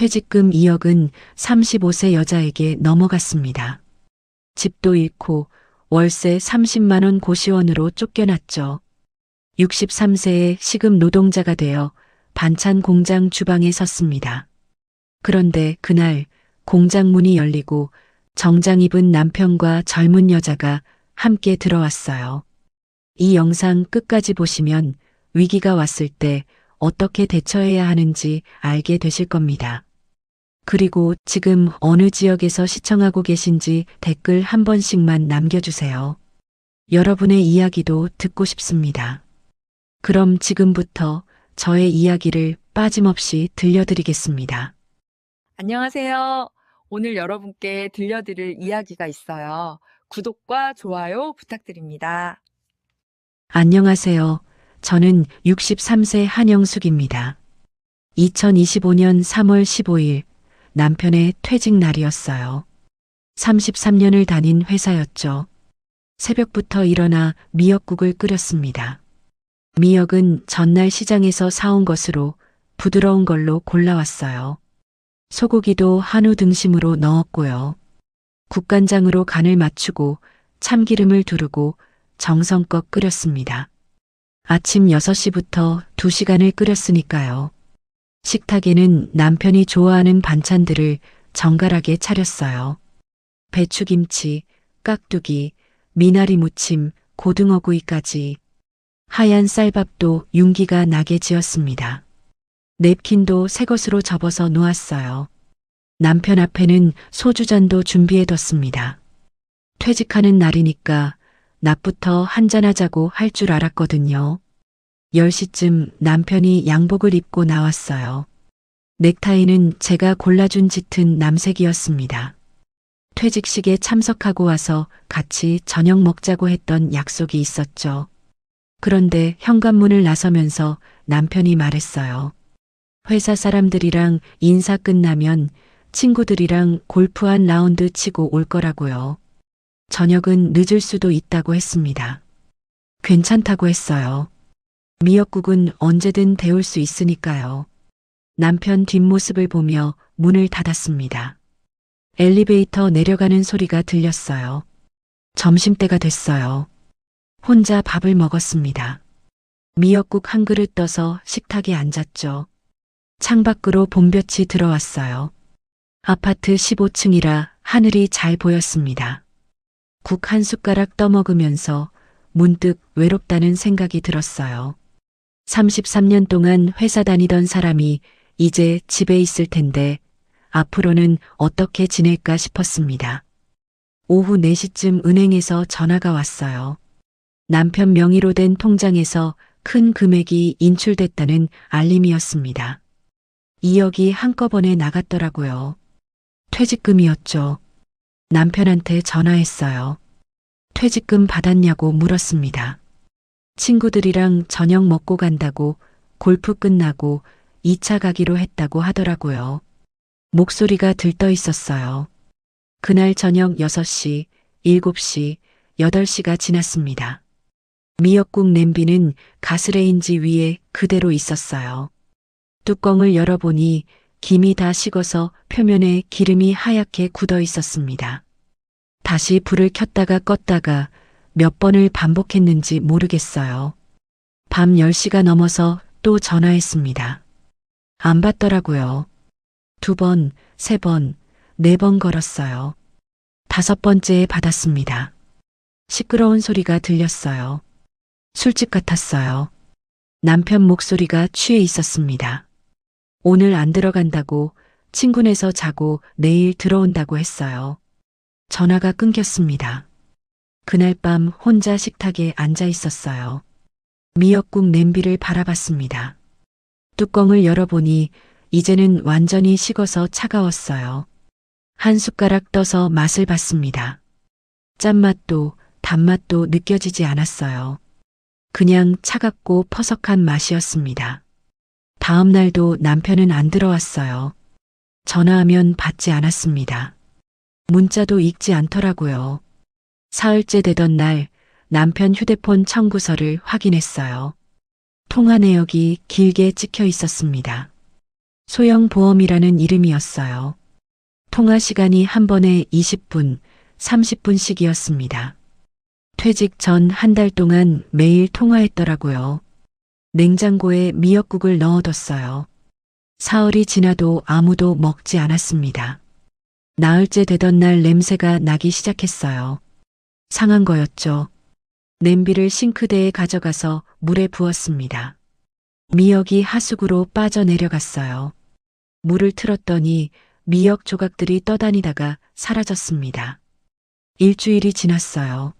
퇴직금 2억은 35세 여자에게 넘어갔습니다. 집도 잃고 월세 30만 원 고시원으로 쫓겨났죠. 63세의 시급 노동자가 되어 반찬 공장 주방에 섰습니다. 그런데 그날 공장 문이 열리고 정장 입은 남편과 젊은 여자가 함께 들어왔어요. 이 영상 끝까지 보시면 위기가 왔을 때 어떻게 대처해야 하는지 알게 되실 겁니다. 그리고 지금 어느 지역에서 시청하고 계신지 댓글 한 번씩만 남겨주세요. 여러분의 이야기도 듣고 싶습니다. 그럼 지금부터 저의 이야기를 빠짐없이 들려드리겠습니다. 안녕하세요. 오늘 여러분께 들려드릴 이야기가 있어요. 구독과 좋아요 부탁드립니다. 안녕하세요. 저는 63세 한영숙입니다. 2025년 3월 15일 남편의 퇴직 날이었어요. 33년을 다닌 회사였죠. 새벽부터 일어나 미역국을 끓였습니다. 미역은 전날 시장에서 사온 것으로 부드러운 걸로 골라왔어요. 소고기도 한우 등심으로 넣었고요. 국간장으로 간을 맞추고 참기름을 두르고 정성껏 끓였습니다. 아침 6시부터 2시간을 끓였으니까요. 식탁에는 남편이 좋아하는 반찬들을 정갈하게 차렸어요. 배추김치, 깍두기, 미나리 무침, 고등어구이까지. 하얀 쌀밥도 윤기가 나게 지었습니다. 냅킨도 새 것으로 접어서 놓았어요. 남편 앞에는 소주잔도 준비해뒀습니다. 퇴직하는 날이니까 낮부터 한잔하자고 할 줄 알았거든요. 10시쯤 남편이 양복을 입고 나왔어요. 넥타이는 제가 골라준 짙은 남색이었습니다. 퇴직식에 참석하고 와서 같이 저녁 먹자고 했던 약속이 있었죠. 그런데 현관문을 나서면서 남편이 말했어요. 회사 사람들이랑 인사 끝나면 친구들이랑 골프 한 라운드 치고 올 거라고요. 저녁은 늦을 수도 있다고 했습니다. 괜찮다고 했어요. 미역국은 언제든 데울 수 있으니까요. 남편 뒷모습을 보며 문을 닫았습니다. 엘리베이터 내려가는 소리가 들렸어요. 점심때가 됐어요. 혼자 밥을 먹었습니다. 미역국 한 그릇 떠서 식탁에 앉았죠. 창밖으로 봄볕이 들어왔어요. 아파트 15층이라 하늘이 잘 보였습니다. 국 한 숟가락 떠먹으면서 문득 외롭다는 생각이 들었어요. 33년 동안 회사 다니던 사람이 이제 집에 있을 텐데 앞으로는 어떻게 지낼까 싶었습니다. 오후 4시쯤 은행에서 전화가 왔어요. 남편 명의로 된 통장에서 큰 금액이 인출됐다는 알림이었습니다. 2억이 한꺼번에 나갔더라고요. 퇴직금이었죠. 남편한테 전화했어요. 퇴직금 받았냐고 물었습니다. 친구들이랑 저녁 먹고 간다고 골프 끝나고 2차 가기로 했다고 하더라고요. 목소리가 들떠 있었어요. 그날 저녁 6시, 7시, 8시가 지났습니다. 미역국 냄비는 가스레인지 위에 그대로 있었어요. 뚜껑을 열어보니 김이 다 식어서 표면에 기름이 하얗게 굳어 있었습니다. 다시 불을 켰다가 껐다가 몇 번을 반복했는지 모르겠어요. 밤 10시가 넘어서 또 전화했습니다. 안 받더라고요. 2번, 3번, 4번 걸었어요. 5번째에 받았습니다. 시끄러운 소리가 들렸어요. 술집 같았어요. 남편 목소리가 취해 있었습니다. 오늘 안 들어간다고 친구네서 자고 내일 들어온다고 했어요. 전화가 끊겼습니다. 그날 밤 혼자 식탁에 앉아 있었어요. 미역국 냄비를 바라봤습니다. 뚜껑을 열어보니 이제는 완전히 식어서 차가웠어요. 한 숟가락 떠서 맛을 봤습니다. 짠맛도 단맛도 느껴지지 않았어요. 그냥 차갑고 퍼석한 맛이었습니다. 다음 날도 남편은 안 들어왔어요. 전화하면 받지 않았습니다. 문자도 읽지 않더라고요. 사흘째 되던 날 남편 휴대폰 청구서를 확인했어요. 통화 내역이 길게 찍혀 있었습니다. 소형보험이라는 이름이었어요. 통화 시간이 한 번에 20분, 30분씩이었습니다. 퇴직 전 한 달 동안 매일 통화했더라고요. 냉장고에 미역국을 넣어뒀어요. 사흘이 지나도 아무도 먹지 않았습니다. 나흘째 되던 날 냄새가 나기 시작했어요. 상한 거였죠. 냄비를 싱크대에 가져가서 물에 부었습니다. 미역이 하수구로 빠져내려갔어요. 물을 틀었더니 미역 조각들이 떠다니다가 사라졌습니다. 일주일이 지났어요.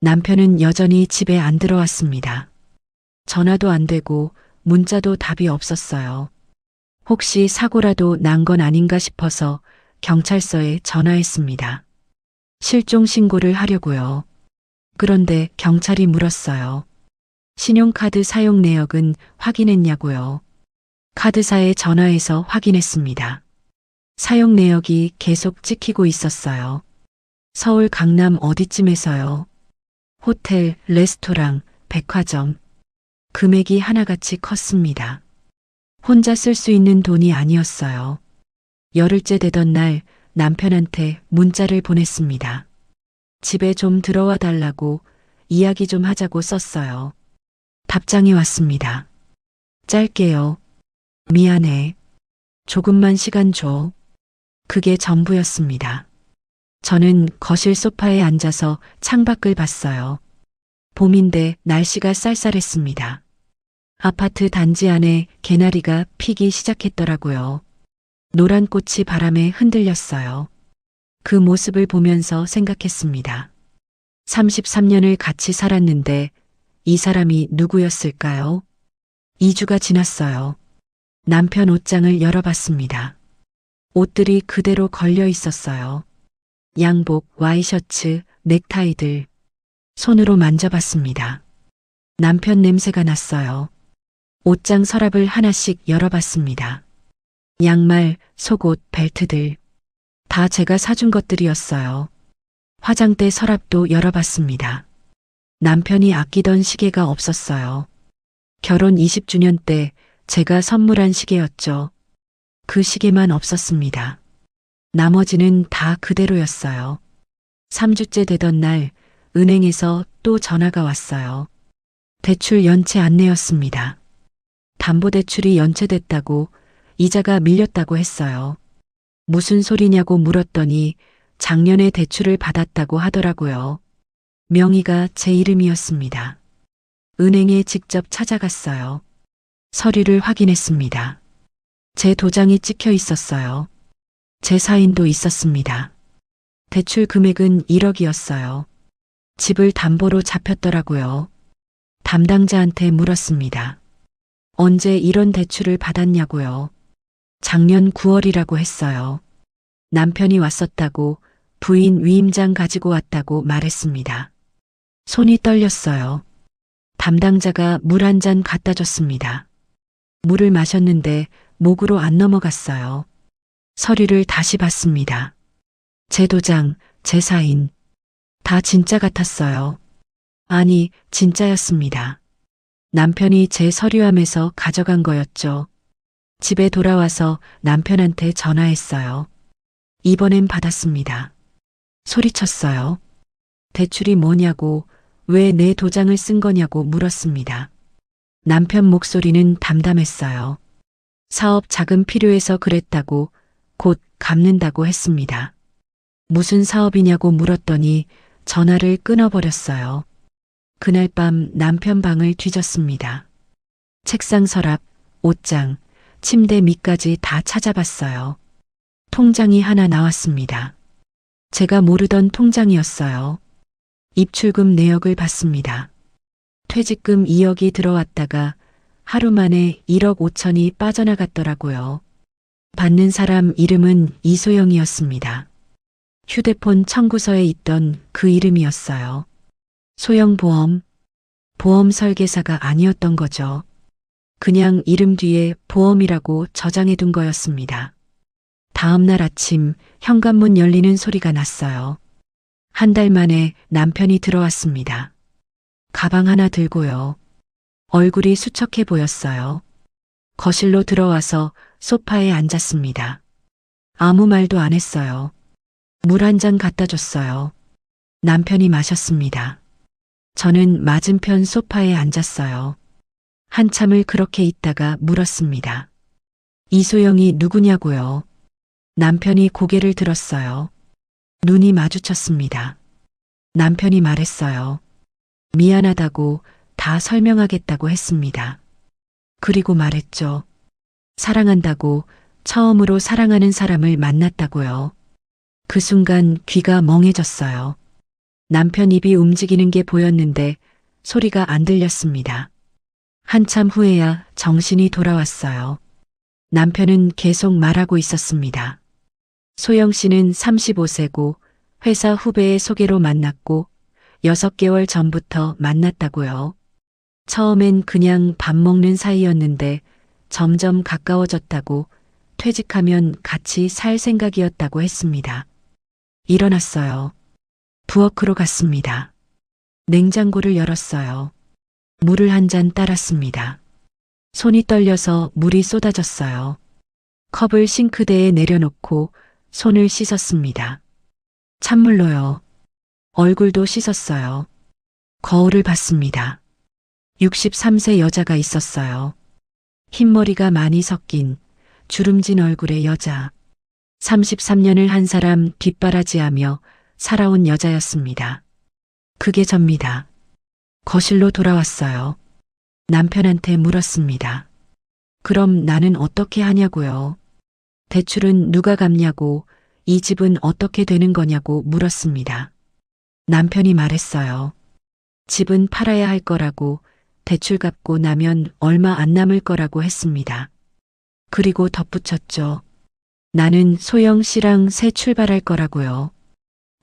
남편은 여전히 집에 안 들어왔습니다. 전화도 안 되고 문자도 답이 없었어요. 혹시 사고라도 난 건 아닌가 싶어서 경찰서에 전화했습니다. 실종 신고를 하려고요. 그런데 경찰이 물었어요. 신용카드 사용 내역은 확인했냐고요. 카드사에 전화해서 확인했습니다. 사용 내역이 계속 찍히고 있었어요. 서울 강남 어디쯤에서요. 호텔, 레스토랑, 백화점. 금액이 하나같이 컸습니다. 혼자 쓸 수 있는 돈이 아니었어요. 열흘째 되던 날 남편한테 문자를 보냈습니다. 집에 좀 들어와 달라고 이야기 좀 하자고 썼어요. 답장이 왔습니다. 짧게요. 미안해. 조금만 시간 줘. 그게 전부였습니다. 저는 거실 소파에 앉아서 창밖을 봤어요. 봄인데 날씨가 쌀쌀했습니다. 아파트 단지 안에 개나리가 피기 시작했더라고요. 노란 꽃이 바람에 흔들렸어요. 그 모습을 보면서 생각했습니다. 33년을 같이 살았는데 이 사람이 누구였을까요? 2주가 지났어요. 남편 옷장을 열어봤습니다. 옷들이 그대로 걸려 있었어요. 양복, 와이셔츠, 넥타이들. 손으로 만져봤습니다. 남편 냄새가 났어요. 옷장 서랍을 하나씩 열어봤습니다. 양말, 속옷, 벨트들. 다 제가 사준 것들이었어요. 화장대 서랍도 열어봤습니다. 남편이 아끼던 시계가 없었어요. 결혼 20주년 때 제가 선물한 시계였죠. 그 시계만 없었습니다. 나머지는 다 그대로였어요. 3주째 되던 날 은행에서 또 전화가 왔어요. 대출 연체 안내였습니다. 담보대출이 연체됐다고 이자가 밀렸다고 했어요. 무슨 소리냐고 물었더니 작년에 대출을 받았다고 하더라고요. 명의가 제 이름이었습니다. 은행에 직접 찾아갔어요. 서류를 확인했습니다. 제 도장이 찍혀 있었어요. 제 사인도 있었습니다. 대출 금액은 1억이었어요. 집을 담보로 잡혔더라고요. 담당자한테 물었습니다. 언제 이런 대출을 받았냐고요. 작년 9월이라고 했어요. 남편이 왔었다고 부인 위임장 가지고 왔다고 말했습니다. 손이 떨렸어요. 담당자가 물 한 잔 갖다 줬습니다. 물을 마셨는데 목으로 안 넘어갔어요. 서류를 다시 봤습니다. 제 도장, 제 사인. 다 진짜 같았어요. 아니, 진짜였습니다. 남편이 제 서류함에서 가져간 거였죠. 집에 돌아와서 남편한테 전화했어요. 이번엔 받았습니다. 소리쳤어요. 대출이 뭐냐고, 왜 내 도장을 쓴 거냐고 물었습니다. 남편 목소리는 담담했어요. 사업 자금 필요해서 그랬다고, 곧 갚는다고 했습니다. 무슨 사업이냐고 물었더니 전화를 끊어버렸어요. 그날 밤 남편 방을 뒤졌습니다. 책상 서랍, 옷장, 침대 밑까지 다 찾아봤어요. 통장이 하나 나왔습니다. 제가 모르던 통장이었어요. 입출금 내역을 봤습니다. 퇴직금 2억이 들어왔다가 하루 만에 1억 5천이 빠져나갔더라고요. 받는 사람 이름은 이소영이었습니다. 휴대폰 청구서에 있던 그 이름이었어요. 소형보험, 보험 설계사가 아니었던 거죠. 그냥 이름 뒤에 보험이라고 저장해둔 거였습니다. 다음 날 아침 현관문 열리는 소리가 났어요. 한 달 만에 남편이 들어왔습니다. 가방 하나 들고요. 얼굴이 수척해 보였어요. 거실로 들어와서 소파에 앉았습니다. 아무 말도 안 했어요. 물 한 잔 갖다 줬어요. 남편이 마셨습니다. 저는 맞은편 소파에 앉았어요. 한참을 그렇게 있다가 물었습니다. 이소영이 누구냐고요? 남편이 고개를 들었어요. 눈이 마주쳤습니다. 남편이 말했어요. 미안하다고 다 설명하겠다고 했습니다. 그리고 말했죠. 사랑한다고 처음으로 사랑하는 사람을 만났다고요. 그 순간 귀가 멍해졌어요. 남편 입이 움직이는 게 보였는데 소리가 안 들렸습니다. 한참 후에야 정신이 돌아왔어요. 남편은 계속 말하고 있었습니다. 소영 씨는 35세고 회사 후배의 소개로 만났고 6개월 전부터 만났다고요. 처음엔 그냥 밥 먹는 사이였는데 점점 가까워졌다고 퇴직하면 같이 살 생각이었다고 했습니다. 일어났어요. 부엌으로 갔습니다. 냉장고를 열었어요. 물을 한 잔 따랐습니다. 손이 떨려서 물이 쏟아졌어요. 컵을 싱크대에 내려놓고 손을 씻었습니다. 찬물로요. 얼굴도 씻었어요. 거울을 봤습니다. 63세 여자가 있었어요. 흰머리가 많이 섞인 주름진 얼굴의 여자. 33년을 한 사람 뒷바라지하며 살아온 여자였습니다. 그게 접니다. 거실로 돌아왔어요. 남편한테 물었습니다. 그럼 나는 어떻게 하냐고요? 대출은 누가 갚냐고, 이 집은 어떻게 되는 거냐고 물었습니다. 남편이 말했어요. 집은 팔아야 할 거라고, 대출 갚고 나면 얼마 안 남을 거라고 했습니다. 그리고 덧붙였죠. 나는 소영 씨랑 새 출발할 거라고요.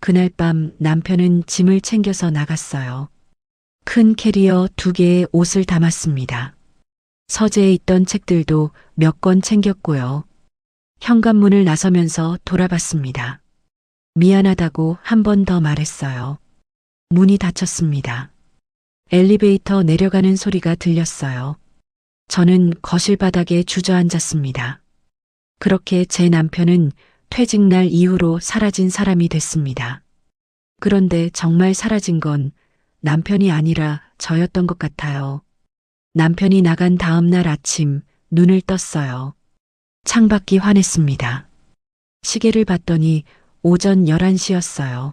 그날 밤 남편은 짐을 챙겨서 나갔어요. 큰 캐리어 2개에 옷을 담았습니다. 서재에 있던 책들도 몇 권 챙겼고요. 현관문을 나서면서 돌아봤습니다. 미안하다고 한 번 더 말했어요. 문이 닫혔습니다. 엘리베이터 내려가는 소리가 들렸어요. 저는 거실 바닥에 주저앉았습니다. 그렇게 제 남편은 퇴직날 이후로 사라진 사람이 됐습니다. 그런데 정말 사라진 건 남편이 아니라 저였던 것 같아요. 남편이 나간 다음 날 아침 눈을 떴어요. 창밖이 환했습니다. 시계를 봤더니 오전 11시였어요.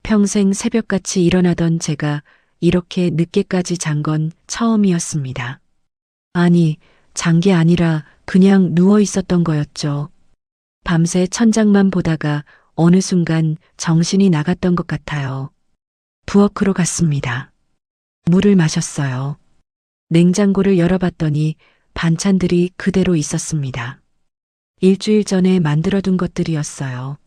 평생 새벽같이 일어나던 제가 이렇게 늦게까지 잔 건 처음이었습니다. 아니, 잔 게 아니라 그냥 누워 있었던 거였죠. 밤새 천장만 보다가 어느 순간 정신이 나갔던 것 같아요. 부엌으로 갔습니다. 물을 마셨어요. 냉장고를 열어봤더니 반찬들이 그대로 있었습니다. 일주일 전에 만들어둔 것들이었어요.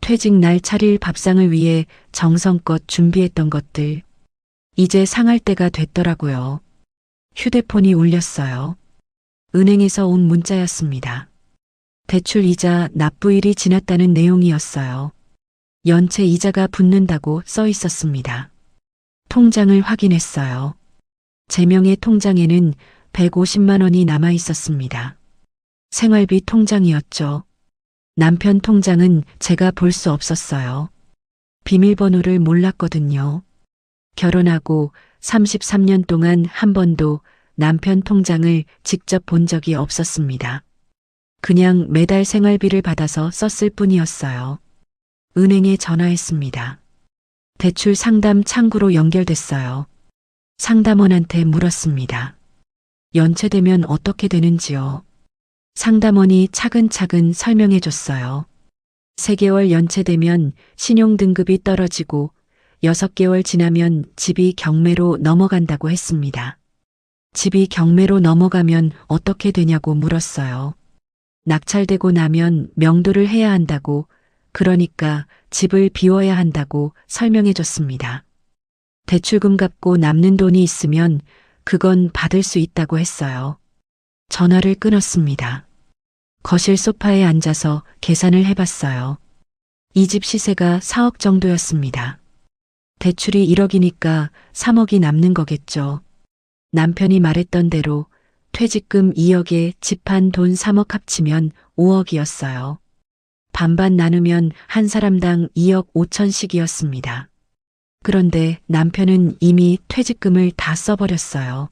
퇴직 날 차릴 밥상을 위해 정성껏 준비했던 것들. 이제 상할 때가 됐더라고요. 휴대폰이 울렸어요. 은행에서 온 문자였습니다. 대출 이자 납부일이 지났다는 내용이었어요. 연체 이자가 붙는다고 써 있었습니다. 통장을 확인했어요. 제 명의 통장에는 150만 원이 남아 있었습니다. 생활비 통장이었죠. 남편 통장은 제가 볼 수 없었어요. 비밀번호를 몰랐거든요. 결혼하고 33년 동안 한 번도 남편 통장을 직접 본 적이 없었습니다. 그냥 매달 생활비를 받아서 썼을 뿐이었어요. 은행에 전화했습니다. 대출 상담 창구로 연결됐어요. 상담원한테 물었습니다. 연체되면 어떻게 되는지요? 상담원이 차근차근 설명해 줬어요. 3개월 연체되면 신용등급이 떨어지고 6개월 지나면 집이 경매로 넘어간다고 했습니다. 집이 경매로 넘어가면 어떻게 되냐고 물었어요. 낙찰되고 나면 명도를 해야 한다고, 그러니까 집을 비워야 한다고 설명해 줬습니다. 대출금 갚고 남는 돈이 있으면 그건 받을 수 있다고 했어요. 전화를 끊었습니다. 거실 소파에 앉아서 계산을 해봤어요. 이 집 시세가 4억 정도였습니다. 대출이 1억이니까 3억이 남는 거겠죠. 남편이 말했던 대로 퇴직금 2억에 집한 돈 3억 합치면 5억이었어요. 반반 나누면 한 사람당 2억 5천씩이었습니다. 그런데 남편은 이미 퇴직금을 다 써버렸어요.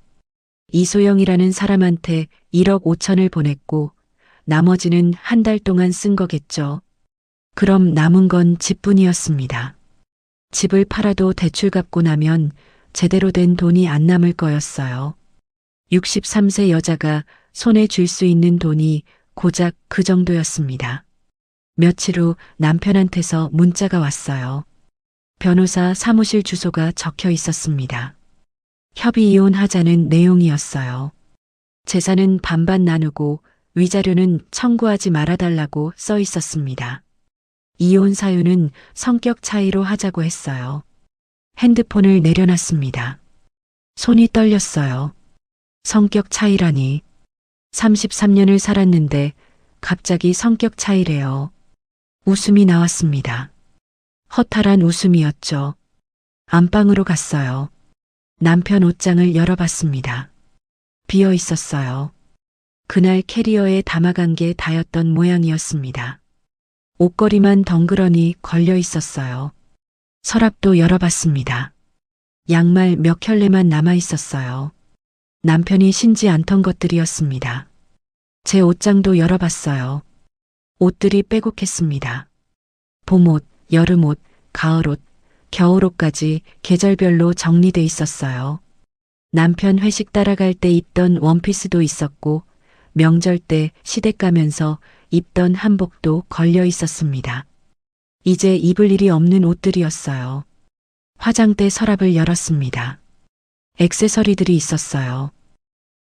이소영이라는 사람한테 1억 5천을 보냈고 나머지는 한 달 동안 쓴 거겠죠. 그럼 남은 건 집뿐이었습니다. 집을 팔아도 대출 갚고 나면 제대로 된 돈이 안 남을 거였어요. 63세 여자가 손에 쥘 수 있는 돈이 고작 그 정도였습니다. 며칠 후 남편한테서 문자가 왔어요. 변호사 사무실 주소가 적혀 있었습니다. 협의 이혼하자는 내용이었어요. 재산은 반반 나누고 위자료는 청구하지 말아달라고 써 있었습니다. 이혼 사유는 성격 차이로 하자고 했어요. 핸드폰을 내려놨습니다. 손이 떨렸어요. 성격 차이라니. 33년을 살았는데 갑자기 성격 차이래요. 웃음이 나왔습니다. 허탈한 웃음이었죠. 안방으로 갔어요. 남편 옷장을 열어봤습니다. 비어 있었어요. 그날 캐리어에 담아간 게 다였던 모양이었습니다. 옷걸이만 덩그러니 걸려 있었어요. 서랍도 열어봤습니다. 양말 몇 켤레만 남아 있었어요. 남편이 신지 않던 것들이었습니다. 제 옷장도 열어봤어요. 옷들이 빼곡했습니다. 봄옷, 여름옷, 가을옷, 겨울옷까지 계절별로 정리돼 있었어요. 남편 회식 따라갈 때 입던 원피스도 있었고 명절 때 시댁 가면서 입던 한복도 걸려 있었습니다. 이제 입을 일이 없는 옷들이었어요. 화장대 서랍을 열었습니다. 액세서리들이 있었어요.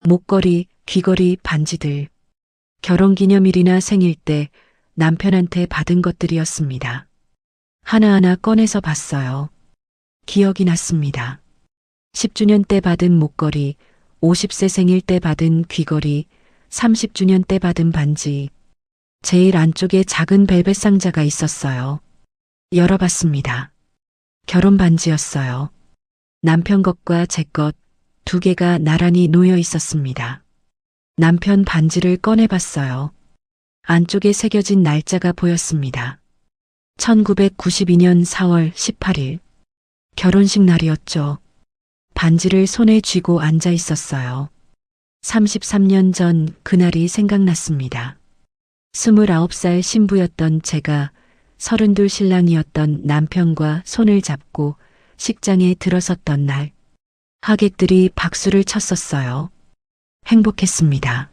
목걸이, 귀걸이, 반지들. 결혼기념일이나 생일 때 남편한테 받은 것들이었습니다. 하나하나 꺼내서 봤어요. 기억이 났습니다. 10주년 때 받은 목걸이, 50세 생일 때 받은 귀걸이, 30주년 때 받은 반지. 제일 안쪽에 작은 벨벳 상자가 있었어요. 열어봤습니다. 결혼 반지였어요. 남편 것과 제 것 두 개가 나란히 놓여 있었습니다. 남편 반지를 꺼내봤어요. 안쪽에 새겨진 날짜가 보였습니다. 1992년 4월 18일. 결혼식 날이었죠. 반지를 손에 쥐고 앉아 있었어요. 33년 전 그날이 생각났습니다. 29살 신부였던 제가 32 신랑이었던 남편과 손을 잡고 식장에 들어섰던 날, 하객들이 박수를 쳤었어요. 행복했습니다.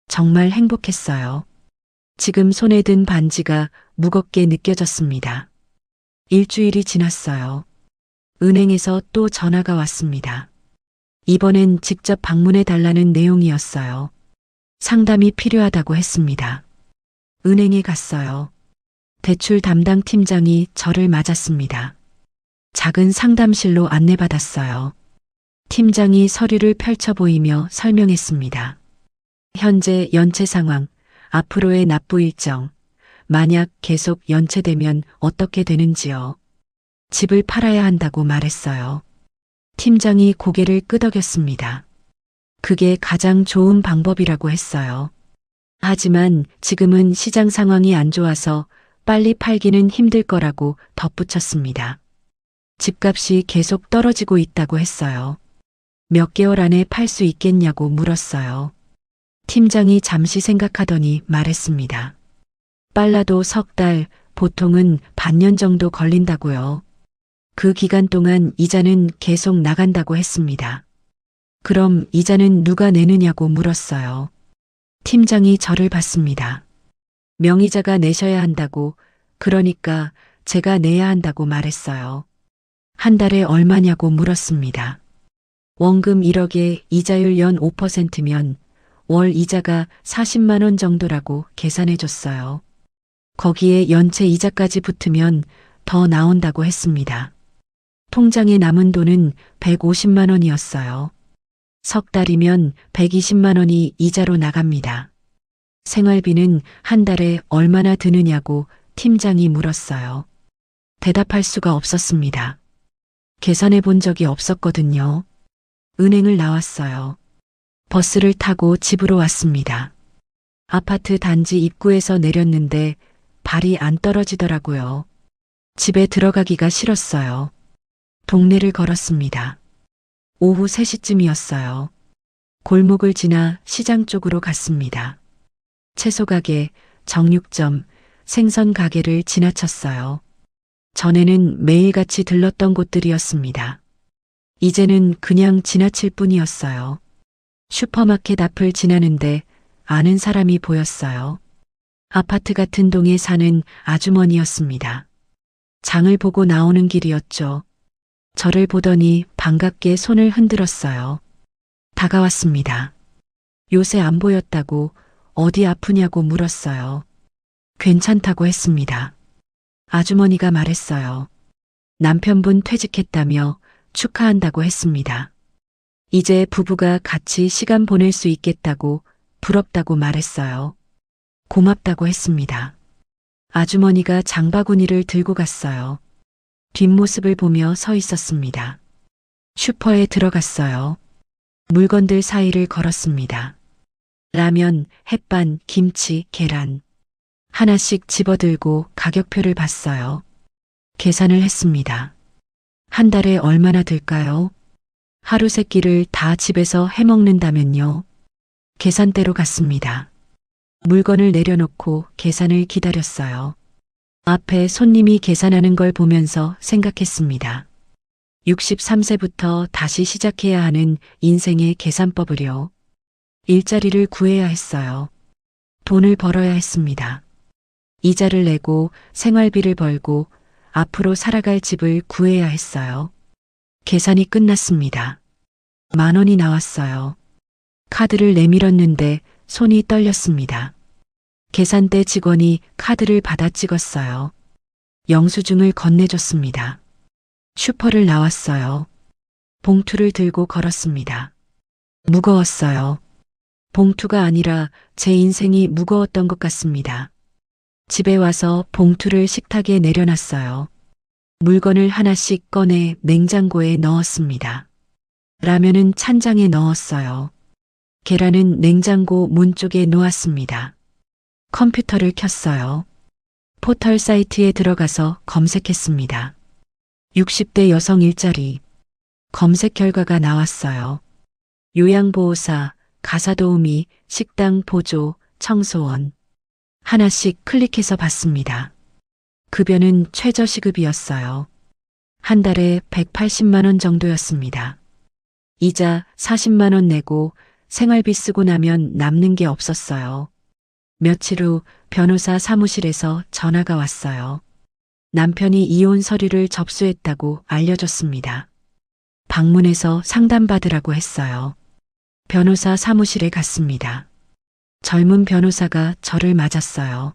정말 행복했어요. 지금 손에 든 반지가 무겁게 느껴졌습니다. 일주일이 지났어요. 은행에서 또 전화가 왔습니다. 이번엔 직접 방문해 달라는 내용이었어요. 상담이 필요하다고 했습니다. 은행에 갔어요. 대출 담당 팀장이 저를 맞았습니다. 작은 상담실로 안내받았어요. 팀장이 서류를 펼쳐 보이며 설명했습니다. 현재 연체 상황, 앞으로의 납부 일정, 만약 계속 연체되면 어떻게 되는지요. 집을 팔아야 한다고 말했어요. 팀장이 고개를 끄덕였습니다. 그게 가장 좋은 방법이라고 했어요. 하지만 지금은 시장 상황이 안 좋아서 빨리 팔기는 힘들 거라고 덧붙였습니다. 집값이 계속 떨어지고 있다고 했어요. 몇 개월 안에 팔 수 있겠냐고 물었어요. 팀장이 잠시 생각하더니 말했습니다. 빨라도 석 달, 보통은 반년 정도 걸린다고요. 그 기간 동안 이자는 계속 나간다고 했습니다. 그럼 이자는 누가 내느냐고 물었어요. 팀장이 저를 봤습니다. 명의자가 내셔야 한다고, 그러니까 제가 내야 한다고 말했어요. 한 달에 얼마냐고 물었습니다. 원금 1억에 이자율 연 5%면 월 이자가 40만 원 정도라고 계산해 줬어요. 거기에 연체 이자까지 붙으면 더 나온다고 했습니다. 통장에 남은 돈은 150만 원이었어요. 석 달이면 120만 원이 이자로 나갑니다. 생활비는 한 달에 얼마나 드느냐고 팀장이 물었어요. 대답할 수가 없었습니다. 계산해 본 적이 없었거든요. 은행을 나왔어요. 버스를 타고 집으로 왔습니다. 아파트 단지 입구에서 내렸는데 발이 안 떨어지더라고요. 집에 들어가기가 싫었어요. 동네를 걸었습니다. 오후 3시쯤이었어요. 골목을 지나 시장 쪽으로 갔습니다. 채소 가게, 정육점, 생선 가게를 지나쳤어요. 전에는 매일같이 들렀던 곳들이었습니다. 이제는 그냥 지나칠 뿐이었어요. 슈퍼마켓 앞을 지나는데 아는 사람이 보였어요. 아파트 같은 동에 사는 아주머니였습니다. 장을 보고 나오는 길이었죠. 저를 보더니 반갑게 손을 흔들었어요. 다가왔습니다. 요새 안 보였다고 어디 아프냐고 물었어요. 괜찮다고 했습니다. 아주머니가 말했어요. 남편분 퇴직했다며 축하한다고 했습니다. 이제 부부가 같이 시간 보낼 수 있겠다고 부럽다고 말했어요. 고맙다고 했습니다. 아주머니가 장바구니를 들고 갔어요. 뒷모습을 보며 서 있었습니다. 슈퍼에 들어갔어요. 물건들 사이를 걸었습니다. 라면, 햇반, 김치, 계란. 하나씩 집어들고 가격표를 봤어요. 계산을 했습니다. 한 달에 얼마나 들까요? 하루 세 끼를 다 집에서 해먹는다면요. 계산대로 갔습니다. 물건을 내려놓고 계산을 기다렸어요. 앞에 손님이 계산하는 걸 보면서 생각했습니다. 63세부터 다시 시작해야 하는 인생의 계산법을요. 일자리를 구해야 했어요. 돈을 벌어야 했습니다. 이자를 내고 생활비를 벌고 앞으로 살아갈 집을 구해야 했어요. 계산이 끝났습니다. 10,000원이 나왔어요. 카드를 내밀었는데 손이 떨렸습니다. 계산대 직원이 카드를 받아 찍었어요. 영수증을 건네줬습니다. 슈퍼를 나왔어요. 봉투를 들고 걸었습니다. 무거웠어요. 봉투가 아니라 제 인생이 무거웠던 것 같습니다. 집에 와서 봉투를 식탁에 내려놨어요. 물건을 하나씩 꺼내 냉장고에 넣었습니다. 라면은 찬장에 넣었어요. 계란은 냉장고 문 쪽에 놓았습니다. 컴퓨터를 켰어요. 포털 사이트에 들어가서 검색했습니다. 60대 여성 일자리. 검색 결과가 나왔어요. 요양보호사, 가사도우미, 식당 보조, 청소원. 하나씩 클릭해서 봤습니다. 급여는 최저시급이었어요. 한 달에 180만 원 정도였습니다. 이자 40만 원 내고 생활비 쓰고 나면 남는 게 없었어요. 며칠 후 변호사 사무실에서 전화가 왔어요. 남편이 이혼 서류를 접수했다고 알려줬습니다. 방문해서 상담받으라고 했어요. 변호사 사무실에 갔습니다. 젊은 변호사가 저를 맞았어요.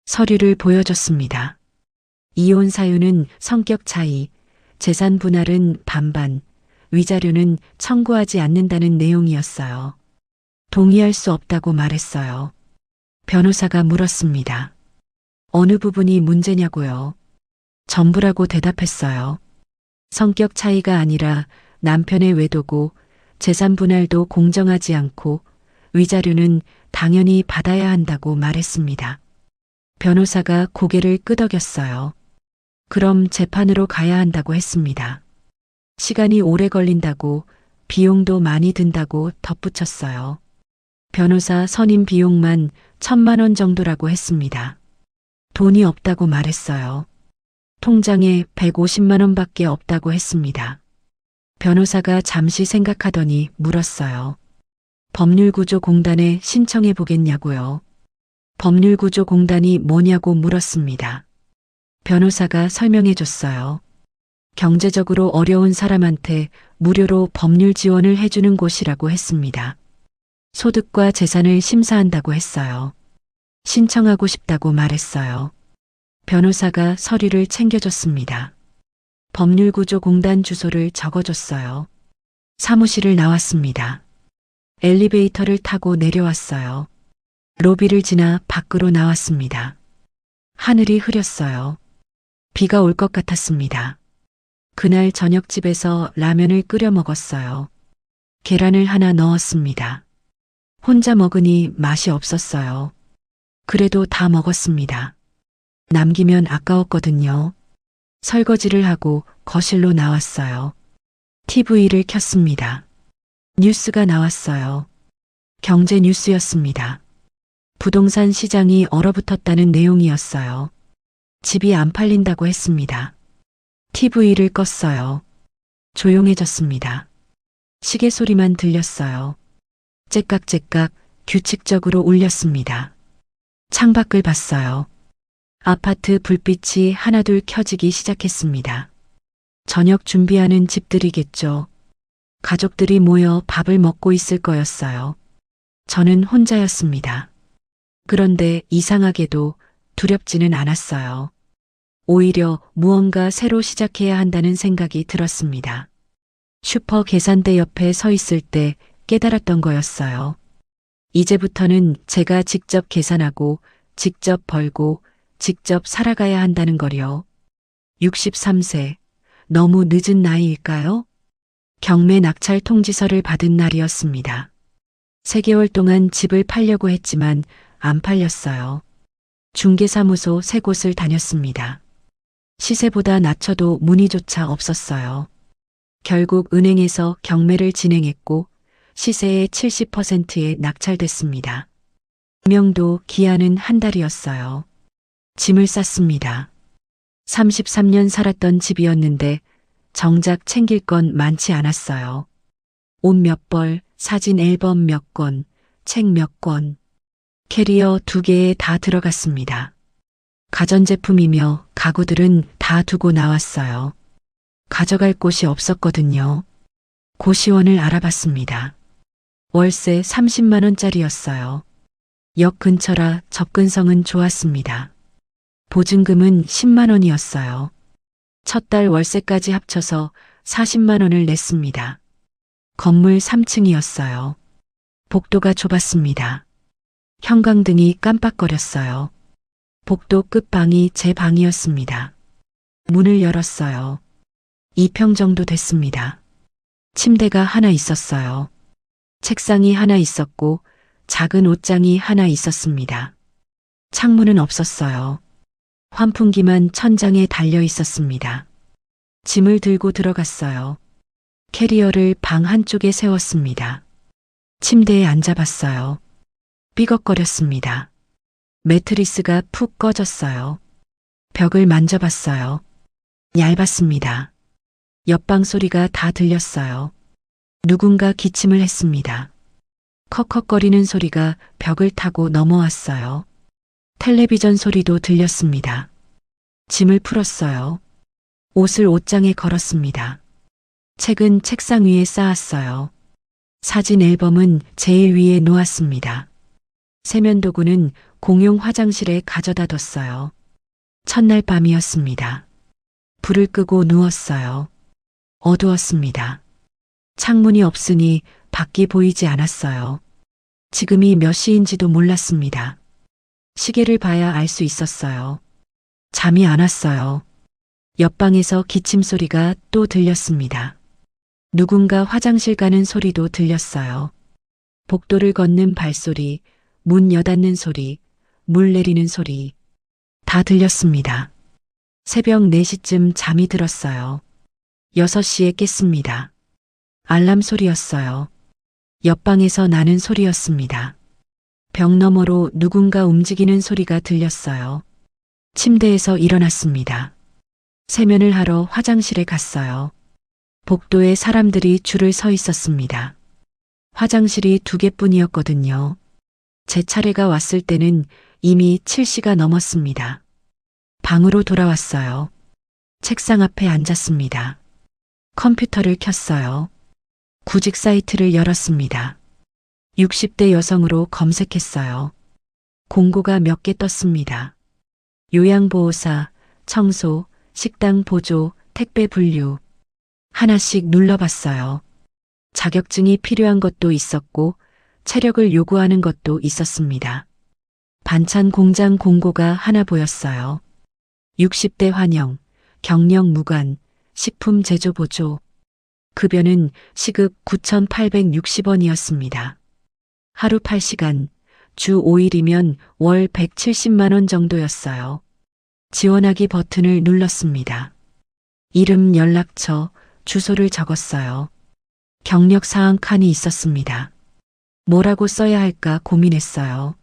서류를 보여줬습니다. 이혼 사유는 성격 차이, 재산 분할은 반반, 위자료는 청구하지 않는다는 내용이었어요. 동의할 수 없다고 말했어요. 변호사가 물었습니다. 어느 부분이 문제냐고요? 전부라고 대답했어요. 성격 차이가 아니라 남편의 외도고 재산 분할도 공정하지 않고 위자료는 당연히 받아야 한다고 말했습니다. 변호사가 고개를 끄덕였어요. 그럼 재판으로 가야 한다고 했습니다. 시간이 오래 걸린다고 비용도 많이 든다고 덧붙였어요. 변호사 선임 비용만 1,000만 원 정도라고 했습니다. 돈이 없다고 말했어요. 통장에 150만 원밖에 없다고 했습니다. 변호사가 잠시 생각하더니 물었어요. 법률구조공단에 신청해 보겠냐고요. 법률구조공단이 뭐냐고 물었습니다. 변호사가 설명해 줬어요. 경제적으로 어려운 사람한테 무료로 법률 지원을 해주는 곳이라고 했습니다. 소득과 재산을 심사한다고 했어요. 신청하고 싶다고 말했어요. 변호사가 서류를 챙겨줬습니다. 법률구조공단 주소를 적어줬어요. 사무실을 나왔습니다. 엘리베이터를 타고 내려왔어요. 로비를 지나 밖으로 나왔습니다. 하늘이 흐렸어요. 비가 올 것 같았습니다. 그날 저녁집에서 라면을 끓여 먹었어요. 계란을 하나 넣었습니다. 혼자 먹으니 맛이 없었어요. 그래도 다 먹었습니다. 남기면 아까웠거든요. 설거지를 하고 거실로 나왔어요. TV를 켰습니다. 뉴스가 나왔어요. 경제 뉴스였습니다. 부동산 시장이 얼어붙었다는 내용이었어요. 집이 안 팔린다고 했습니다. TV를 껐어요. 조용해졌습니다. 시계 소리만 들렸어요. 째깍째깍 규칙적으로 울렸습니다. 창밖을 봤어요. 아파트 불빛이 하나둘 켜지기 시작했습니다. 저녁 준비하는 집들이겠죠. 가족들이 모여 밥을 먹고 있을 거였어요. 저는 혼자였습니다. 그런데 이상하게도 두렵지는 않았어요. 오히려 무언가 새로 시작해야 한다는 생각이 들었습니다. 슈퍼 계산대 옆에 서 있을 때 깨달았던 거였어요. 이제부터는 제가 직접 계산하고, 직접 벌고, 직접 살아가야 한다는 거요. 63세. 너무 늦은 나이일까요? 경매 낙찰 통지서를 받은 날이었습니다. 3개월 동안 집을 팔려고 했지만 안 팔렸어요. 중개사무소 3곳을 다녔습니다. 시세보다 낮춰도 문의조차 없었어요. 결국 은행에서 경매를 진행했고 시세의 70%에 낙찰됐습니다. 명도 기한은 한 달이었어요. 짐을 쌌습니다. 33년 살았던 집이었는데 정작 챙길 건 많지 않았어요. 옷 몇 벌, 사진 앨범 몇 권, 책 몇 권, 캐리어 2개에 다 들어갔습니다. 가전제품이며 가구들은 다 두고 나왔어요. 가져갈 곳이 없었거든요. 고시원을 알아봤습니다. 월세 30만 원짜리였어요. 역 근처라 접근성은 좋았습니다. 보증금은 10만 원이었어요. 첫 달 월세까지 합쳐서 40만 원을 냈습니다. 건물 3층이었어요. 복도가 좁았습니다. 형광등이 깜빡거렸어요. 복도 끝방이 제 방이었습니다. 문을 열었어요. 2평 정도 됐습니다. 침대가 하나 있었어요. 책상이 하나 있었고 작은 옷장이 하나 있었습니다. 창문은 없었어요. 환풍기만 천장에 달려 있었습니다. 짐을 들고 들어갔어요. 캐리어를 방 한쪽에 세웠습니다. 침대에 앉아봤어요. 삐걱거렸습니다. 매트리스가 푹 꺼졌어요. 벽을 만져봤어요. 얇았습니다. 옆방 소리가 다 들렸어요. 누군가 기침을 했습니다. 컥컥거리는 소리가 벽을 타고 넘어왔어요. 텔레비전 소리도 들렸습니다. 짐을 풀었어요. 옷을 옷장에 걸었습니다. 책은 책상 위에 쌓았어요. 사진 앨범은 제일 위에 놓았습니다. 세면도구는 공용 화장실에 가져다 뒀어요. 첫날 밤이었습니다. 불을 끄고 누웠어요. 어두웠습니다. 창문이 없으니 밖이 보이지 않았어요. 지금이 몇 시인지도 몰랐습니다. 시계를 봐야 알 수 있었어요. 잠이 안 왔어요. 옆방에서 기침 소리가 또 들렸습니다. 누군가 화장실 가는 소리도 들렸어요. 복도를 걷는 발소리, 문 여닫는 소리, 물 내리는 소리 다 들렸습니다. 새벽 4시쯤 잠이 들었어요. 6시에 깼습니다. 알람 소리였어요. 옆방에서 나는 소리였습니다. 벽 너머로 누군가 움직이는 소리가 들렸어요. 침대에서 일어났습니다. 세면을 하러 화장실에 갔어요. 복도에 사람들이 줄을 서 있었습니다. 화장실이 2개뿐이었거든요. 제 차례가 왔을 때는 이미 7시가 넘었습니다. 방으로 돌아왔어요. 책상 앞에 앉았습니다. 컴퓨터를 켰어요. 구직 사이트를 열었습니다. 60대 여성으로 검색했어요. 공고가 몇 개 떴습니다. 요양보호사, 청소, 식당 보조, 택배 분류. 하나씩 눌러봤어요. 자격증이 필요한 것도 있었고 체력을 요구하는 것도 있었습니다. 반찬 공장 공고가 하나 보였어요. 60대 환영, 경력 무관, 식품 제조 보조. 급여는 시급 9,860원이었습니다. 하루 8시간, 주 5일이면 월 170만 원 정도였어요. 지원하기 버튼을 눌렀습니다. 이름, 연락처, 주소를 적었어요. 경력 사항 칸이 있었습니다. 뭐라고 써야 할까 고민했어요.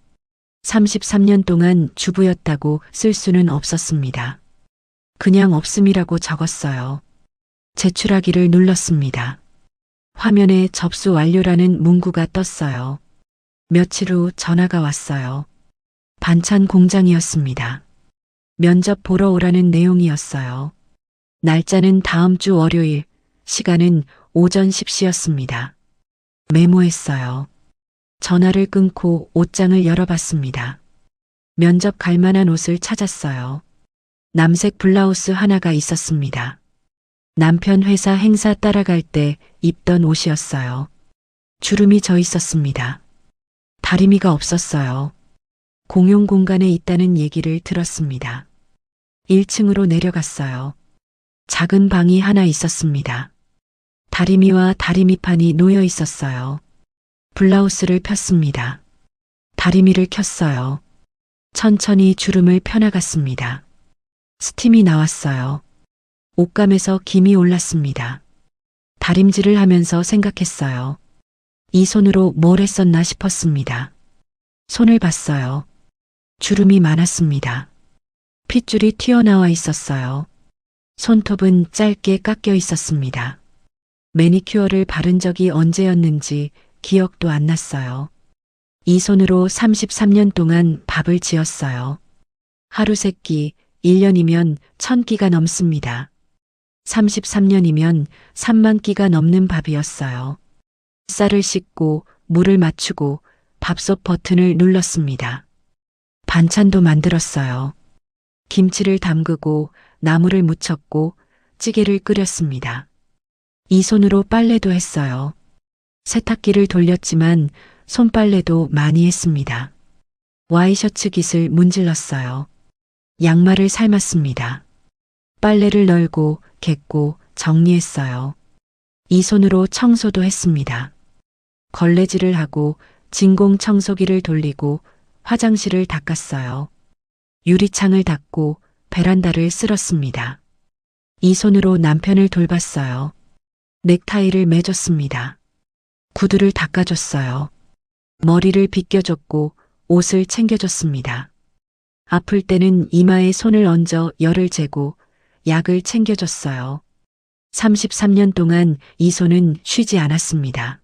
33년 동안 주부였다고 쓸 수는 없었습니다. 그냥 없음이라고 적었어요. 제출하기를 눌렀습니다. 화면에 접수 완료라는 문구가 떴어요. 며칠 후 전화가 왔어요. 반찬 공장이었습니다. 면접 보러 오라는 내용이었어요. 날짜는 다음 주 월요일, 시간은 오전 10시였습니다. 메모했어요. 전화를 끊고 옷장을 열어봤습니다. 면접 갈 만한 옷을 찾았어요. 남색 블라우스 하나가 있었습니다. 남편 회사 행사 따라갈 때 입던 옷이었어요. 주름이 져 있었습니다. 다리미가 없었어요. 공용 공간에 있다는 얘기를 들었습니다. 1층으로 내려갔어요. 작은 방이 하나 있었습니다. 다리미와 다리미판이 놓여 있었어요. 블라우스를 폈습니다. 다리미를 켰어요. 천천히 주름을 펴나갔습니다. 스팀이 나왔어요. 옷감에서 김이 올랐습니다. 다림질을 하면서 생각했어요. 이 손으로 뭘 했었나 싶었습니다. 손을 봤어요. 주름이 많았습니다. 핏줄이 튀어나와 있었어요. 손톱은 짧게 깎여 있었습니다. 매니큐어를 바른 적이 언제였는지 기억도 안 났어요. 이 손으로 33년 동안 밥을 지었어요. 하루 3끼, 1년이면 1000끼가 넘습니다. 33년이면 3만 끼가 넘는 밥이었어요. 쌀을 씻고 물을 맞추고 밥솥 버튼을 눌렀습니다. 반찬도 만들었어요. 김치를 담그고 나물을 무쳤고 찌개를 끓였습니다. 이 손으로 빨래도 했어요. 세탁기를 돌렸지만 손빨래도 많이 했습니다. 와이셔츠 깃을 문질렀어요. 양말을 삶았습니다. 빨래를 널고 개고 정리했어요. 이 손으로 청소도 했습니다. 걸레질을 하고 진공 청소기를 돌리고 화장실을 닦았어요. 유리창을 닦고 베란다를 쓸었습니다. 이 손으로 남편을 돌봤어요. 넥타이를 매줬습니다. 구두를 닦아줬어요. 머리를 빗겨줬고 옷을 챙겨줬습니다. 아플 때는 이마에 손을 얹어 열을 재고 약을 챙겨줬어요. 33년 동안 이 손은 쉬지 않았습니다.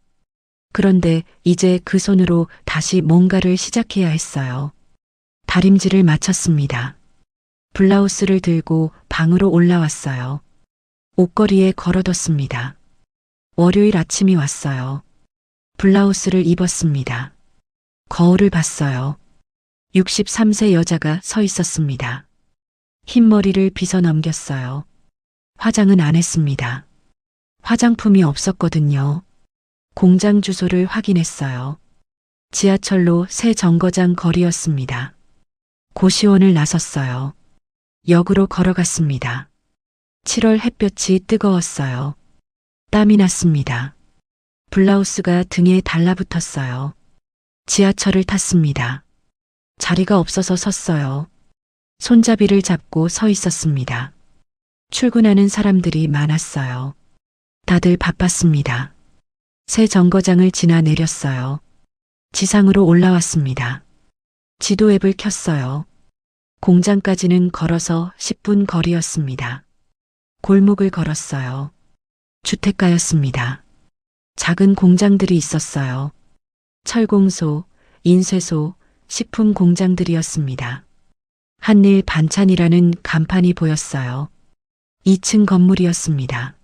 그런데 이제 그 손으로 다시 뭔가를 시작해야 했어요. 다림질을 마쳤습니다. 블라우스를 들고 방으로 올라왔어요. 옷걸이에 걸어뒀습니다. 월요일 아침이 왔어요. 블라우스를 입었습니다. 거울을 봤어요. 63세 여자가 서 있었습니다. 흰머리를 빗어 넘겼어요. 화장은 안 했습니다. 화장품이 없었거든요. 공장 주소를 확인했어요. 지하철로 새 정거장 거리였습니다. 고시원을 나섰어요. 역으로 걸어갔습니다. 7월 햇볕이 뜨거웠어요. 땀이 났습니다. 블라우스가 등에 달라붙었어요. 지하철을 탔습니다. 자리가 없어서 섰어요. 손잡이를 잡고 서 있었습니다. 출근하는 사람들이 많았어요. 다들 바빴습니다. 새 정거장을 지나 내렸어요. 지상으로 올라왔습니다. 지도 앱을 켰어요. 공장까지는 걸어서 10분 거리였습니다. 골목을 걸었어요. 주택가였습니다. 작은 공장들이 있었어요. 철공소, 인쇄소, 식품 공장들이었습니다. 한일 반찬이라는 간판이 보였어요. 2층 건물이었습니다.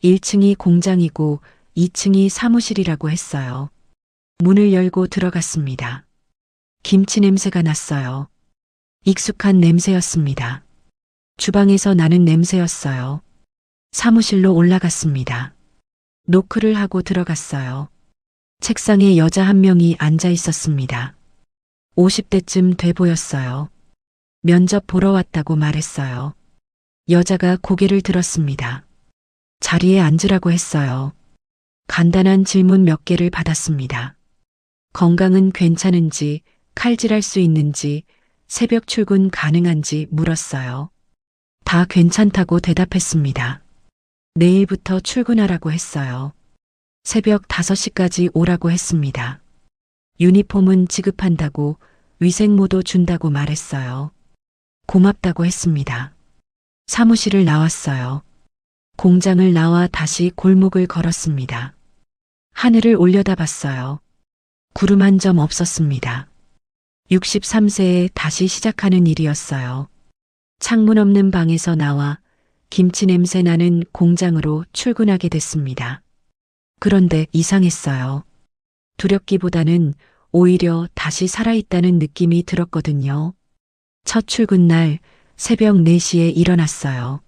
1층이 공장이고 2층이 사무실이라고 했어요. 문을 열고 들어갔습니다. 김치 냄새가 났어요. 익숙한 냄새였습니다. 주방에서 나는 냄새였어요. 사무실로 올라갔습니다. 노크를 하고 들어갔어요. 책상에 여자 한 명이 앉아 있었습니다. 50대쯤 돼 보였어요. 면접 보러 왔다고 말했어요. 여자가 고개를 들었습니다. 자리에 앉으라고 했어요. 간단한 질문 몇 개를 받았습니다. 건강은 괜찮은지, 칼질할 수 있는지, 새벽 출근 가능한지 물었어요. 다 괜찮다고 대답했습니다. 내일부터 출근하라고 했어요. 새벽 5시까지 오라고 했습니다. 유니폼은 지급한다고, 위생모도 준다고 말했어요. 고맙다고 했습니다. 사무실을 나왔어요. 공장을 나와 다시 골목을 걸었습니다. 하늘을 올려다봤어요. 구름 한 점 없었습니다. 63세에 다시 시작하는 일이었어요. 창문 없는 방에서 나와 김치 냄새 나는 공장으로 출근하게 됐습니다. 그런데 이상했어요. 두렵기보다는 오히려 다시 살아있다는 느낌이 들었거든요. 첫 출근 날 새벽 4시에 일어났어요.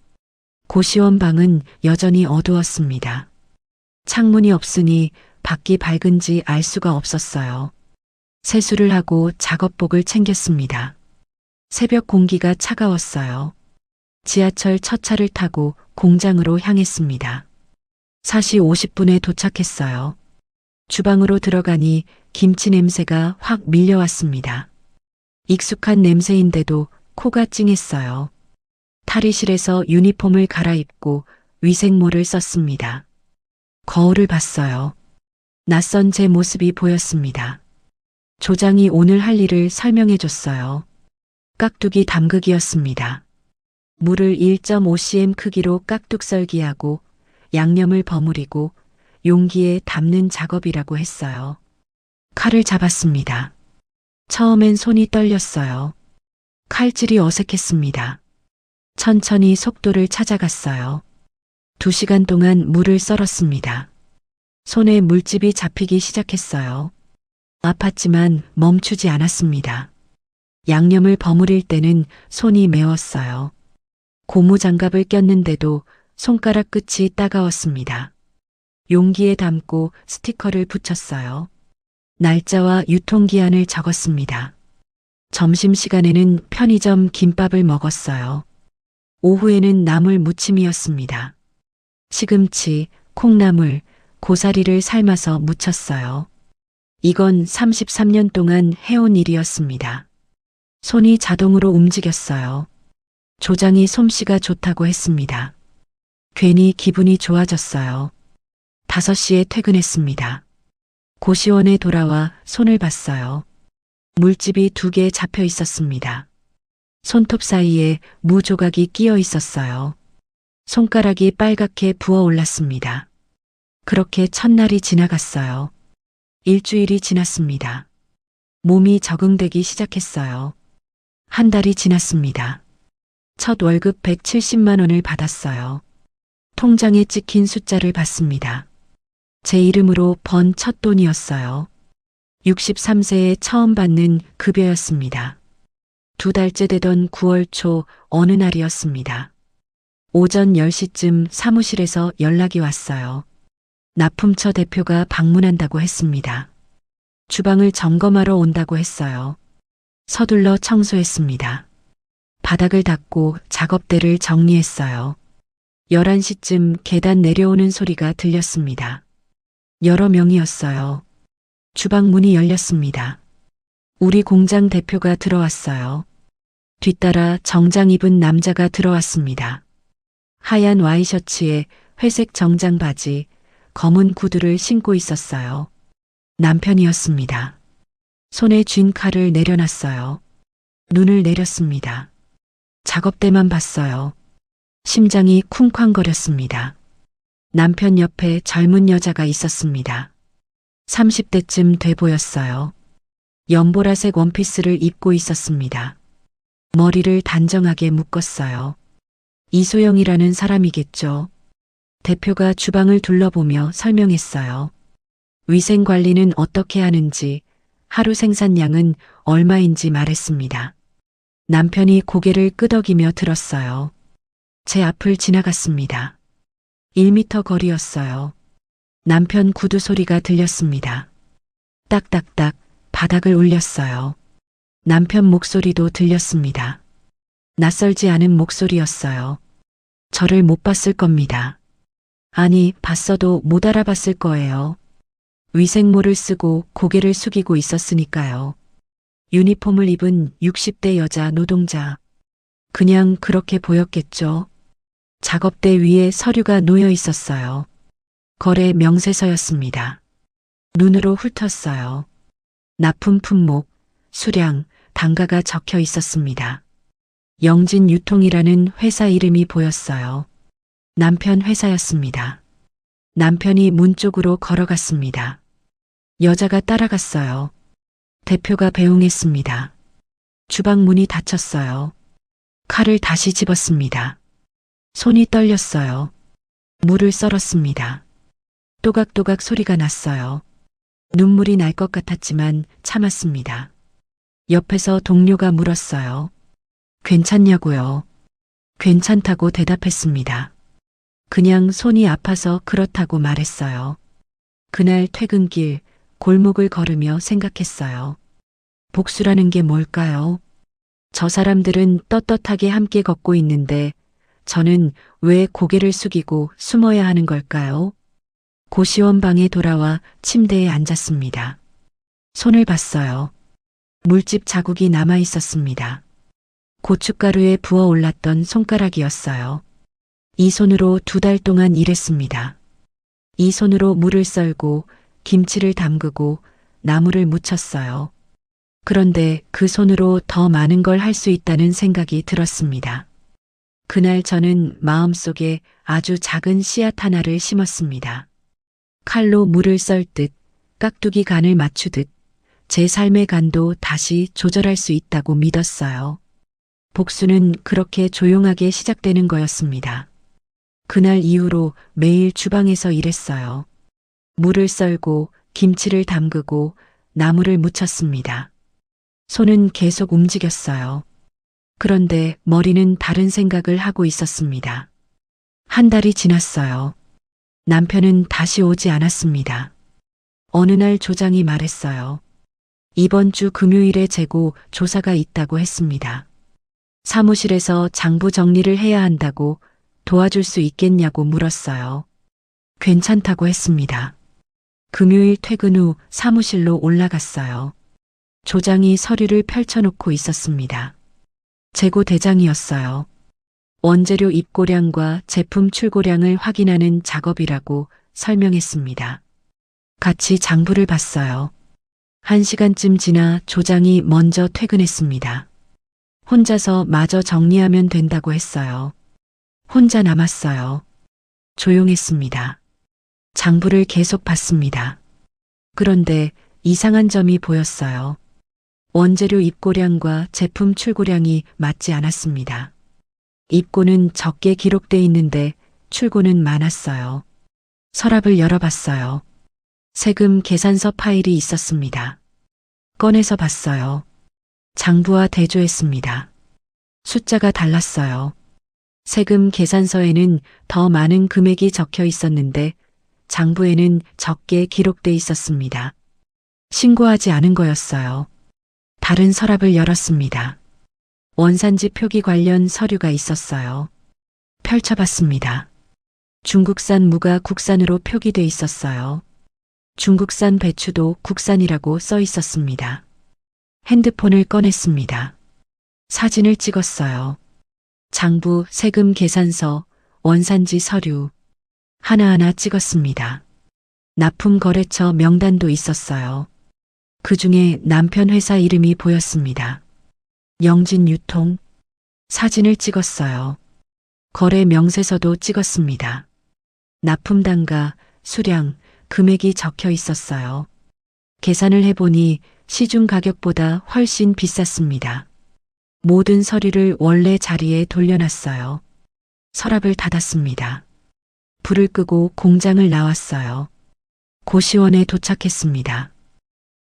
고시원 방은 여전히 어두웠습니다. 창문이 없으니 밖이 밝은지 알 수가 없었어요. 세수를 하고 작업복을 챙겼습니다. 새벽 공기가 차가웠어요. 지하철 첫 차를 타고 공장으로 향했습니다. 4시 50분에 도착했어요. 주방으로 들어가니 김치 냄새가 확 밀려왔습니다. 익숙한 냄새인데도 코가 찡했어요. 탈의실에서 유니폼을 갈아입고 위생모를 썼습니다. 거울을 봤어요. 낯선 제 모습이 보였습니다. 조장이 오늘 할 일을 설명해 줬어요. 깍두기 담그기였습니다. 물을 1.5cm 크기로 깍둑 썰기하고 양념을 버무리고 용기에 담는 작업이라고 했어요. 칼을 잡았습니다. 처음엔 손이 떨렸어요. 칼질이 어색했습니다. 천천히 속도를 찾아갔어요. 2시간 동안 물을 썰었습니다. 손에 물집이 잡히기 시작했어요. 아팠지만 멈추지 않았습니다. 양념을 버무릴 때는 손이 매웠어요. 고무장갑을 꼈는데도 손가락 끝이 따가웠습니다. 용기에 담고 스티커를 붙였어요. 날짜와 유통기한을 적었습니다. 점심시간에는 편의점 김밥을 먹었어요. 오후에는 나물 무침이었습니다. 시금치, 콩나물, 고사리를 삶아서 무쳤어요. 이건 33년 동안 해온 일이었습니다. 손이 자동으로 움직였어요. 조장이 솜씨가 좋다고 했습니다. 괜히 기분이 좋아졌어요. 5시에 퇴근했습니다. 고시원에 돌아와 손을 봤어요. 물집이 2개 잡혀 있었습니다. 손톱 사이에 무 조각이 끼어 있었어요. 손가락이 빨갛게 부어 올랐습니다. 그렇게 첫날이 지나갔어요. 일주일이 지났습니다. 몸이 적응되기 시작했어요. 한 달이 지났습니다. 첫 월급 170만 원을 받았어요. 통장에 찍힌 숫자를 봤습니다. 제 이름으로 번 첫 돈이었어요. 63세에 처음 받는 급여였습니다. 2달째 되던 9월 초 어느 날이었습니다. 오전 10시쯤 사무실에서 연락이 왔어요. 납품처 대표가 방문한다고 했습니다. 주방을 점검하러 온다고 했어요. 서둘러 청소했습니다. 바닥을 닦고 작업대를 정리했어요. 11시쯤 계단 내려오는 소리가 들렸습니다. 여러 명이었어요. 주방 문이 열렸습니다. 우리 공장 대표가 들어왔어요. 뒤따라 정장 입은 남자가 들어왔습니다. 하얀 와이셔츠에 회색 정장 바지, 검은 구두를 신고 있었어요. 남편이었습니다. 손에 쥔 칼을 내려놨어요. 눈을 내렸습니다. 작업대만 봤어요. 심장이 쿵쾅거렸습니다. 남편 옆에 젊은 여자가 있었습니다. 30대쯤 돼 보였어요. 연보라색 원피스를 입고 있었습니다. 머리를 단정하게 묶었어요. 이소영이라는 사람이겠죠. 대표가 주방을 둘러보며 설명했어요. 위생 관리는 어떻게 하는지, 하루 생산량은 얼마인지 말했습니다. 남편이 고개를 끄덕이며 들었어요. 제 앞을 지나갔습니다. 1미터 거리였어요. 남편 구두 소리가 들렸습니다. 딱딱딱 바닥을 울렸어요. 남편 목소리도 들렸습니다. 낯설지 않은 목소리였어요. 저를 못 봤을 겁니다. 아니, 봤어도 못 알아봤을 거예요. 위생모를 쓰고 고개를 숙이고 있었으니까요. 유니폼을 입은 60대 여자 노동자. 그냥 그렇게 보였겠죠. 작업대 위에 서류가 놓여 있었어요. 거래 명세서였습니다. 눈으로 훑었어요. 납품 품목, 수량, 단가가 적혀 있었습니다. 영진 유통이라는 회사 이름이 보였어요. 남편 회사였습니다. 남편이 문 쪽으로 걸어갔습니다. 여자가 따라갔어요. 대표가 배웅했습니다. 주방 문이 닫혔어요. 칼을 다시 집었습니다. 손이 떨렸어요. 물을 썰었습니다. 또각또각 소리가 났어요. 눈물이 날 것 같았지만 참았습니다. 옆에서 동료가 물었어요. 괜찮냐고요? 괜찮다고 대답했습니다. 그냥 손이 아파서 그렇다고 말했어요. 그날 퇴근길 골목을 걸으며 생각했어요. 복수라는 게 뭘까요? 저 사람들은 떳떳하게 함께 걷고 있는데 저는 왜 고개를 숙이고 숨어야 하는 걸까요? 고시원 방에 돌아와 침대에 앉았습니다. 손을 봤어요. 물집 자국이 남아 있었습니다. 고춧가루에 부어 올랐던 손가락이었어요. 이 손으로 2달 동안 일했습니다. 이 손으로 물을 썰고 김치를 담그고 나물을 무쳤어요. 그런데 그 손으로 더 많은 걸 할 수 있다는 생각이 들었습니다. 그날 저는 마음속에 아주 작은 씨앗 하나를 심었습니다. 칼로 물을 썰듯 깍두기 간을 맞추듯 제 삶의 간도 다시 조절할 수 있다고 믿었어요. 복수는 그렇게 조용하게 시작되는 거였습니다. 그날 이후로 매일 주방에서 일했어요. 물을 썰고 김치를 담그고 나물을 무쳤습니다. 손은 계속 움직였어요. 그런데 머리는 다른 생각을 하고 있었습니다. 한 달이 지났어요. 남편은 다시 오지 않았습니다. 어느 날 조장이 말했어요. 이번 주 금요일에 재고 조사가 있다고 했습니다. 사무실에서 장부 정리를 해야 한다고 도와줄 수 있겠냐고 물었어요. 괜찮다고 했습니다. 금요일 퇴근 후 사무실로 올라갔어요. 조장이 서류를 펼쳐놓고 있었습니다. 재고 대장이었어요. 원재료 입고량과 제품 출고량을 확인하는 작업이라고 설명했습니다. 같이 장부를 봤어요. 1시간쯤 지나 조장이 먼저 퇴근했습니다. 혼자서 마저 정리하면 된다고 했어요. 혼자 남았어요. 조용했습니다. 장부를 계속 봤습니다. 그런데 이상한 점이 보였어요. 원재료 입고량과 제품 출고량이 맞지 않았습니다. 입고는 적게 기록돼 있는데 출고는 많았어요. 서랍을 열어봤어요. 세금 계산서 파일이 있었습니다. 꺼내서 봤어요. 장부와 대조했습니다. 숫자가 달랐어요. 세금 계산서에는 더 많은 금액이 적혀 있었는데 장부에는 적게 기록돼 있었습니다. 신고하지 않은 거였어요. 다른 서랍을 열었습니다. 원산지 표기 관련 서류가 있었어요. 펼쳐봤습니다. 중국산 무가 국산으로 표기돼 있었어요. 중국산 배추도 국산이라고 써 있었습니다. 핸드폰을 꺼냈습니다. 사진을 찍었어요. 장부, 세금 계산서, 원산지 서류 하나하나 찍었습니다. 납품 거래처 명단도 있었어요. 그 중에 남편 회사 이름이 보였습니다. 영진 유통. 사진을 찍었어요. 거래 명세서도 찍었습니다. 납품 단가, 수량, 금액이 적혀 있었어요. 계산을 해보니 시중 가격보다 훨씬 비쌌습니다. 모든 서류를 원래 자리에 돌려놨어요. 서랍을 닫았습니다. 불을 끄고 공장을 나왔어요. 고시원에 도착했습니다.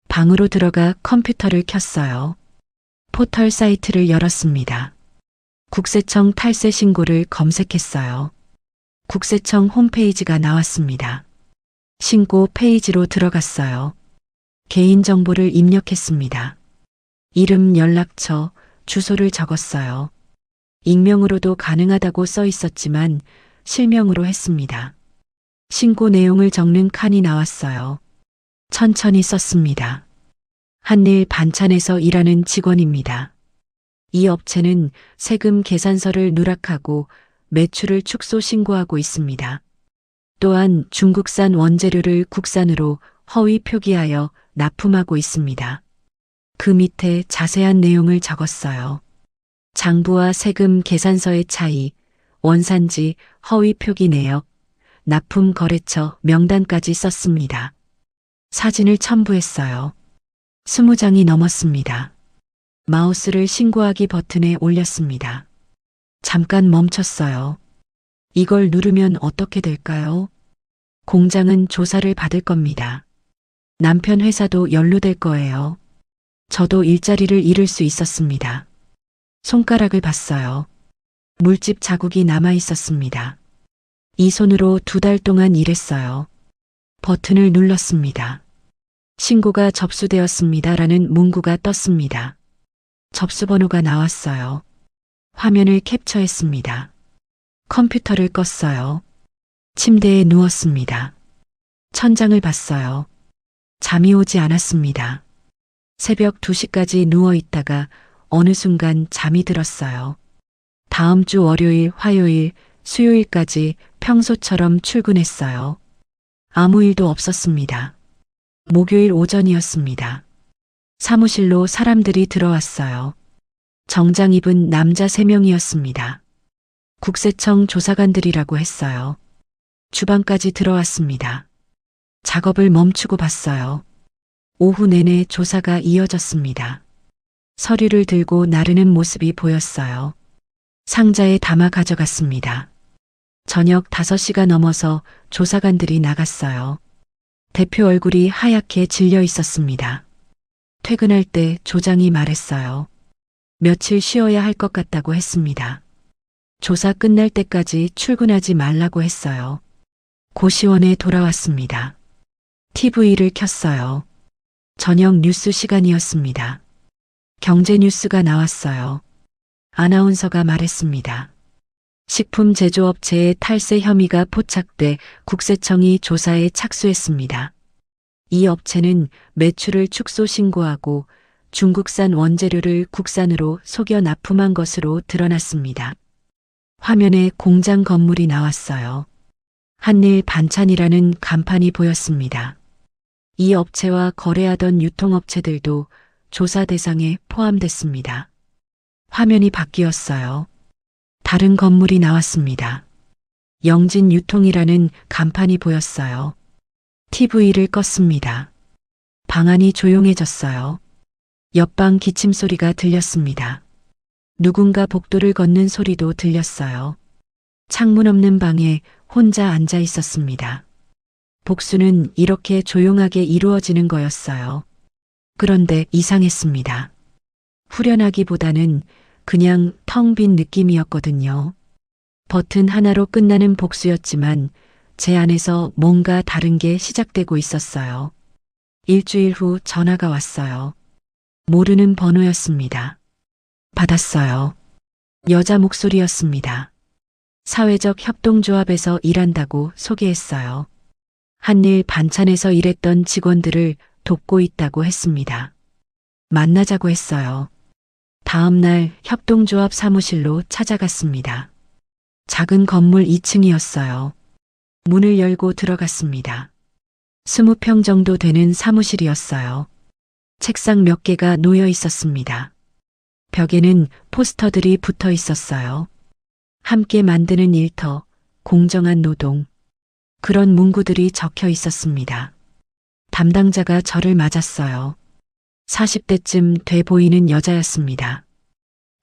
방으로 들어가 컴퓨터를 켰어요. 포털 사이트를 열었습니다. 국세청 탈세 신고를 검색했어요. 국세청 홈페이지가 나왔습니다. 신고 페이지로 들어갔어요. 개인정보를 입력했습니다. 이름, 연락처, 주소를 적었어요. 익명으로도 가능하다고 써 있었지만 실명으로 했습니다. 신고 내용을 적는 칸이 나왔어요. 천천히 썼습니다. 한일 반찬에서 일하는 직원입니다. 이 업체는 세금 계산서를 누락하고 매출을 축소 신고하고 있습니다. 또한 중국산 원재료를 국산으로 허위 표기하여 납품하고 있습니다. 그 밑에 자세한 내용을 적었어요. 장부와 세금 계산서의 차이, 원산지, 허위 표기 내역, 납품 거래처 명단까지 썼습니다. 사진을 첨부했어요. 20장이 넘었습니다. 마우스를 신고하기 버튼에 올렸습니다. 잠깐 멈췄어요. 이걸 누르면 어떻게 될까요? 공장은 조사를 받을 겁니다. 남편 회사도 연루될 거예요. 저도 일자리를 잃을 수 있었습니다. 손가락을 봤어요. 물집 자국이 남아 있었습니다. 이 손으로 2달 동안 일했어요. 버튼을 눌렀습니다. 신고가 접수되었습니다라는 문구가 떴습니다. 접수번호가 나왔어요. 화면을 캡처했습니다. 컴퓨터를 껐어요. 침대에 누웠습니다. 천장을 봤어요. 잠이 오지 않았습니다. 새벽 2시까지 누워 있다가 어느 순간 잠이 들었어요. 다음 주 월요일, 화요일, 수요일까지 평소처럼 출근했어요. 아무 일도 없었습니다. 목요일 오전이었습니다. 사무실로 사람들이 들어왔어요. 정장 입은 남자 3명이었습니다. 국세청 조사관들이라고 했어요. 주방까지 들어왔습니다. 작업을 멈추고 봤어요. 오후 내내 조사가 이어졌습니다. 서류를 들고 나르는 모습이 보였어요. 상자에 담아 가져갔습니다. 저녁 5시가 넘어서 조사관들이 나갔어요. 대표 얼굴이 하얗게 질려 있었습니다. 퇴근할 때 조장이 말했어요. 며칠 쉬어야 할 것 같다고 했습니다. 조사 끝날 때까지 출근하지 말라고 했어요. 고시원에 돌아왔습니다. TV를 켰어요. 저녁 뉴스 시간이었습니다. 경제 뉴스가 나왔어요. 아나운서가 말했습니다. 식품 제조업체의 탈세 혐의가 포착돼 국세청이 조사에 착수했습니다. 이 업체는 매출을 축소 신고하고 중국산 원재료를 국산으로 속여 납품한 것으로 드러났습니다. 화면에 공장 건물이 나왔어요. 한일 반찬이라는 간판이 보였습니다. 이 업체와 거래하던 유통업체들도 조사 대상에 포함됐습니다. 화면이 바뀌었어요. 다른 건물이 나왔습니다. 영진 유통이라는 간판이 보였어요. TV를 껐습니다. 방안이 조용해졌어요. 옆방 기침 소리가 들렸습니다. 누군가 복도를 걷는 소리도 들렸어요. 창문 없는 방에 혼자 앉아 있었습니다. 복수는 이렇게 조용하게 이루어지는 거였어요. 그런데 이상했습니다. 후련하기보다는 그냥 텅 빈 느낌이었거든요. 버튼 하나로 끝나는 복수였지만 제 안에서 뭔가 다른 게 시작되고 있었어요. 일주일 후 전화가 왔어요. 모르는 번호였습니다. 받았어요. 여자 목소리였습니다. 사회적 협동조합에서 일한다고 소개했어요. 한일 반찬에서 일했던 직원들을 돕고 있다고 했습니다. 만나자고 했어요. 다음 날 협동조합 사무실로 찾아갔습니다. 작은 건물 2층이었어요. 문을 열고 들어갔습니다. 20평 정도 되는 사무실이었어요. 책상 몇 개가 놓여 있었습니다. 벽에는 포스터들이 붙어 있었어요. 함께 만드는 일터, 공정한 노동. 그런 문구들이 적혀 있었습니다. 담당자가 저를 맞았어요. 40대쯤 돼 보이는 여자였습니다.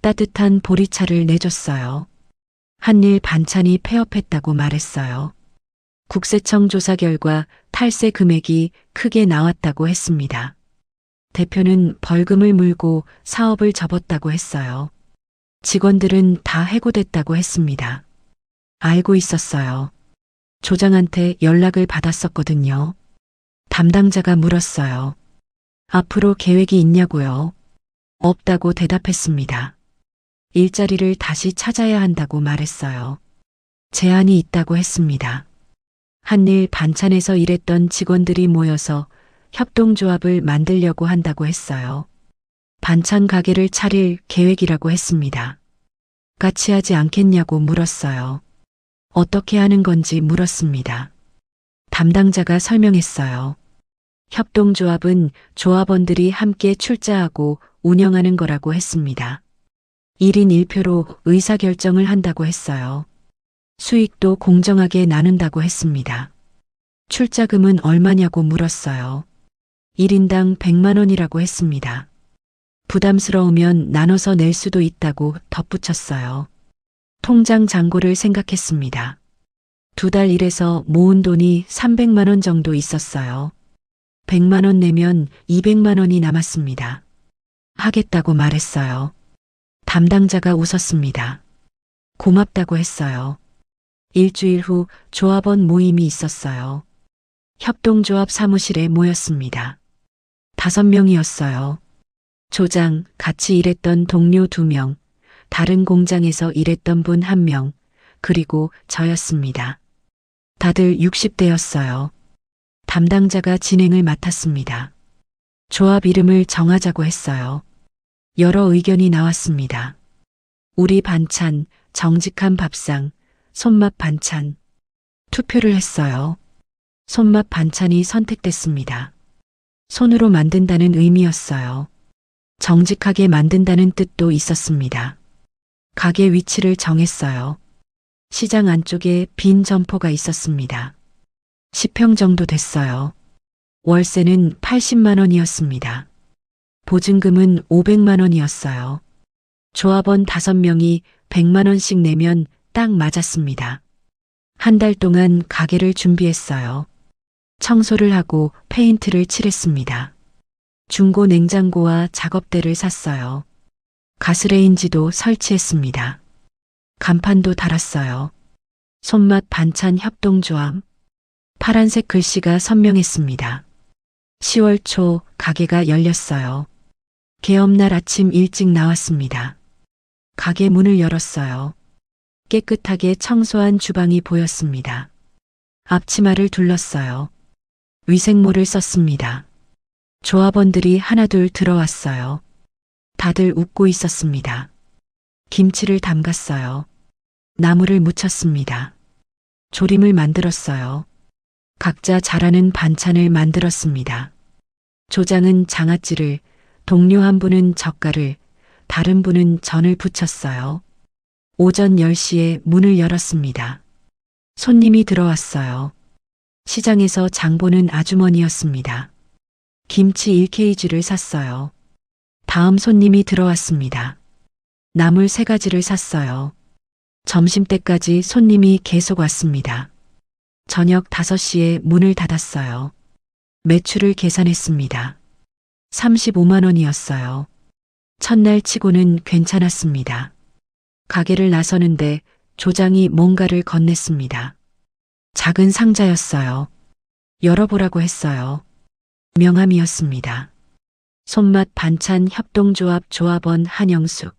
따뜻한 보리차를 내줬어요. 한일 반찬이 폐업했다고 말했어요. 국세청 조사 결과 탈세 금액이 크게 나왔다고 했습니다. 대표는 벌금을 물고 사업을 접었다고 했어요. 직원들은 다 해고됐다고 했습니다. 알고 있었어요. 조장한테 연락을 받았었거든요. 담당자가 물었어요. 앞으로 계획이 있냐고요? 없다고 대답했습니다. 일자리를 다시 찾아야 한다고 말했어요. 제한이 있다고 했습니다. 한일 반찬에서 일했던 직원들이 모여서 협동조합을 만들려고 한다고 했어요. 반찬 가게를 차릴 계획이라고 했습니다. 같이 하지 않겠냐고 물었어요. 어떻게 하는 건지 물었습니다. 담당자가 설명했어요. 협동조합은 조합원들이 함께 출자하고 운영하는 거라고 했습니다. 1인 1표로 의사결정을 한다고 했어요. 수익도 공정하게 나눈다고 했습니다. 출자금은 얼마냐고 물었어요. 1인당 100만 원이라고 했습니다. 부담스러우면 나눠서 낼 수도 있다고 덧붙였어요. 통장 잔고를 생각했습니다. 2달 일해서 모은 돈이 300만 원 정도 있었어요. 100만 원 내면 200만 원이 남았습니다. 하겠다고 말했어요. 담당자가 웃었습니다. 고맙다고 했어요. 일주일 후 조합원 모임이 있었어요. 협동조합 사무실에 모였습니다. 5명이었어요. 조장, 같이 일했던 동료 2명, 다른 공장에서 일했던 분 1명, 그리고 저였습니다. 다들 60대였어요. 담당자가 진행을 맡았습니다. 조합 이름을 정하자고 했어요. 여러 의견이 나왔습니다. 우리 반찬, 정직한 밥상, 손맛 반찬. 투표를 했어요. 손맛 반찬이 선택됐습니다. 손으로 만든다는 의미였어요. 정직하게 만든다는 뜻도 있었습니다. 가게 위치를 정했어요. 시장 안쪽에 빈 점포가 있었습니다. 10평 정도 됐어요. 월세는 80만 원이었습니다. 보증금은 500만 원이었어요. 조합원 5명이 100만 원씩 내면 딱 맞았습니다. 한 달 동안 가게를 준비했어요. 청소를 하고 페인트를 칠했습니다. 중고 냉장고와 작업대를 샀어요. 가스레인지도 설치했습니다. 간판도 달았어요. 손맛 반찬 협동조합. 파란색 글씨가 선명했습니다. 10월 초 가게가 열렸어요. 개업날 아침 일찍 나왔습니다. 가게 문을 열었어요. 깨끗하게 청소한 주방이 보였습니다. 앞치마를 둘렀어요. 위생모를 썼습니다. 조합원들이 하나둘 들어왔어요. 다들 웃고 있었습니다. 김치를 담갔어요. 나물을 무쳤습니다. 조림을 만들었어요. 각자 잘하는 반찬을 만들었습니다. 조장은 장아찌를, 동료 한 분은 젓갈을, 다른 분은 전을 부쳤어요. 오전 10시에 문을 열었습니다. 손님이 들어왔어요. 시장에서 장 보는 아주머니였습니다. 김치 1kg를 샀어요. 다음 손님이 들어왔습니다. 나물 3가지를 샀어요. 점심때까지 손님이 계속 왔습니다. 저녁 5시에 문을 닫았어요. 매출을 계산했습니다. 35만 원이었어요. 첫날 치고는 괜찮았습니다. 가게를 나서는데 조장이 뭔가를 건넸습니다. 작은 상자였어요. 열어보라고 했어요. 명함이었습니다. 손맛 반찬 협동조합 조합원 한영숙.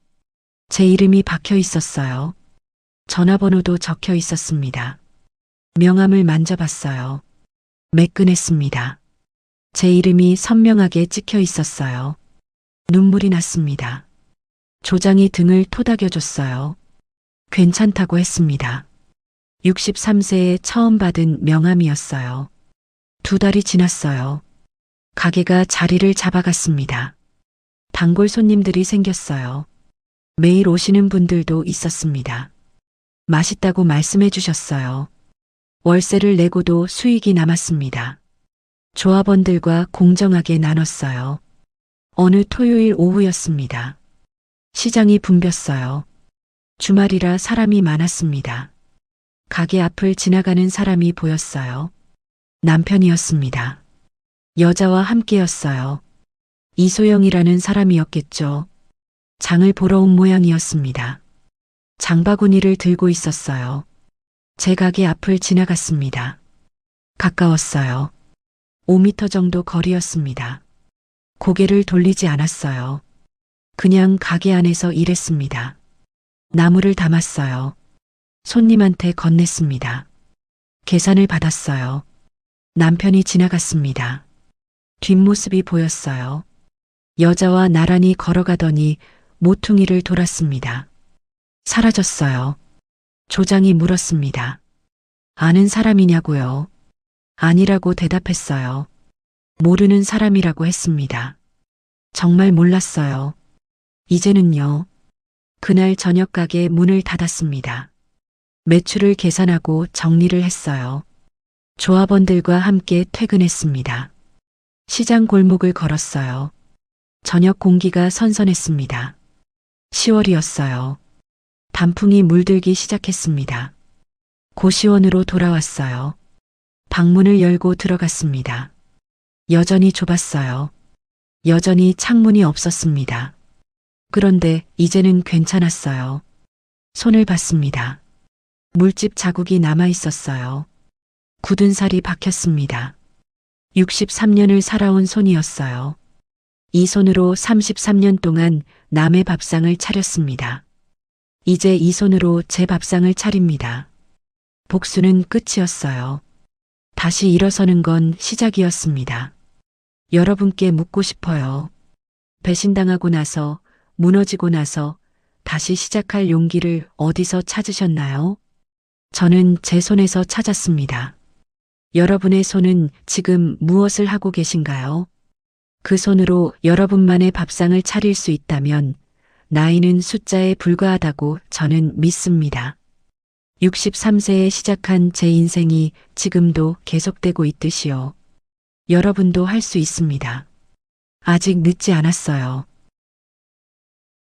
제 이름이 박혀 있었어요. 전화번호도 적혀 있었습니다. 명함을 만져봤어요. 매끈했습니다. 제 이름이 선명하게 찍혀 있었어요. 눈물이 났습니다. 조장이 등을 토닥여줬어요. 괜찮다고 했습니다. 63세에 처음 받은 명함이었어요. 2달이 지났어요. 가게가 자리를 잡아갔습니다. 단골 손님들이 생겼어요. 매일 오시는 분들도 있었습니다. 맛있다고 말씀해 주셨어요. 월세를 내고도 수익이 남았습니다. 조합원들과 공정하게 나눴어요. 어느 토요일 오후였습니다. 시장이 붐볐어요. 주말이라 사람이 많았습니다. 가게 앞을 지나가는 사람이 보였어요. 남편이었습니다. 여자와 함께였어요. 이소영이라는 사람이었겠죠. 장을 보러 온 모양이었습니다. 장바구니를 들고 있었어요. 제 가게 앞을 지나갔습니다. 가까웠어요. 5m 정도 거리였습니다. 고개를 돌리지 않았어요. 그냥 가게 안에서 일했습니다. 나물을 담았어요. 손님한테 건넸습니다. 계산을 받았어요. 남편이 지나갔습니다. 뒷모습이 보였어요. 여자와 나란히 걸어가더니 모퉁이를 돌았습니다. 사라졌어요. 조장이 물었습니다. 아는 사람이냐고요? 아니라고 대답했어요. 모르는 사람이라고 했습니다. 정말 몰랐어요. 이제는요. 그날 저녁 가게 문을 닫았습니다. 매출을 계산하고 정리를 했어요. 조합원들과 함께 퇴근했습니다. 시장 골목을 걸었어요. 저녁 공기가 선선했습니다. 10월이었어요. 단풍이 물들기 시작했습니다. 고시원으로 돌아왔어요. 방문을 열고 들어갔습니다. 여전히 좁았어요. 여전히 창문이 없었습니다. 그런데 이제는 괜찮았어요. 손을 봤습니다. 물집 자국이 남아 있었어요. 굳은 살이 박혔습니다. 63년을 살아온 손이었어요. 이 손으로 33년 동안 남의 밥상을 차렸습니다. 이제 이 손으로 제 밥상을 차립니다. 복수는 끝이었어요. 다시 일어서는 건 시작이었습니다. 여러분께 묻고 싶어요. 배신당하고 나서, 무너지고 나서 다시 시작할 용기를 어디서 찾으셨나요? 저는 제 손에서 찾았습니다. 여러분의 손은 지금 무엇을 하고 계신가요? 그 손으로 여러분만의 밥상을 차릴 수 있다면 나이는 숫자에 불과하다고 저는 믿습니다. 63세에 시작한 제 인생이 지금도 계속되고 있듯이요. 여러분도 할 수 있습니다. 아직 늦지 않았어요.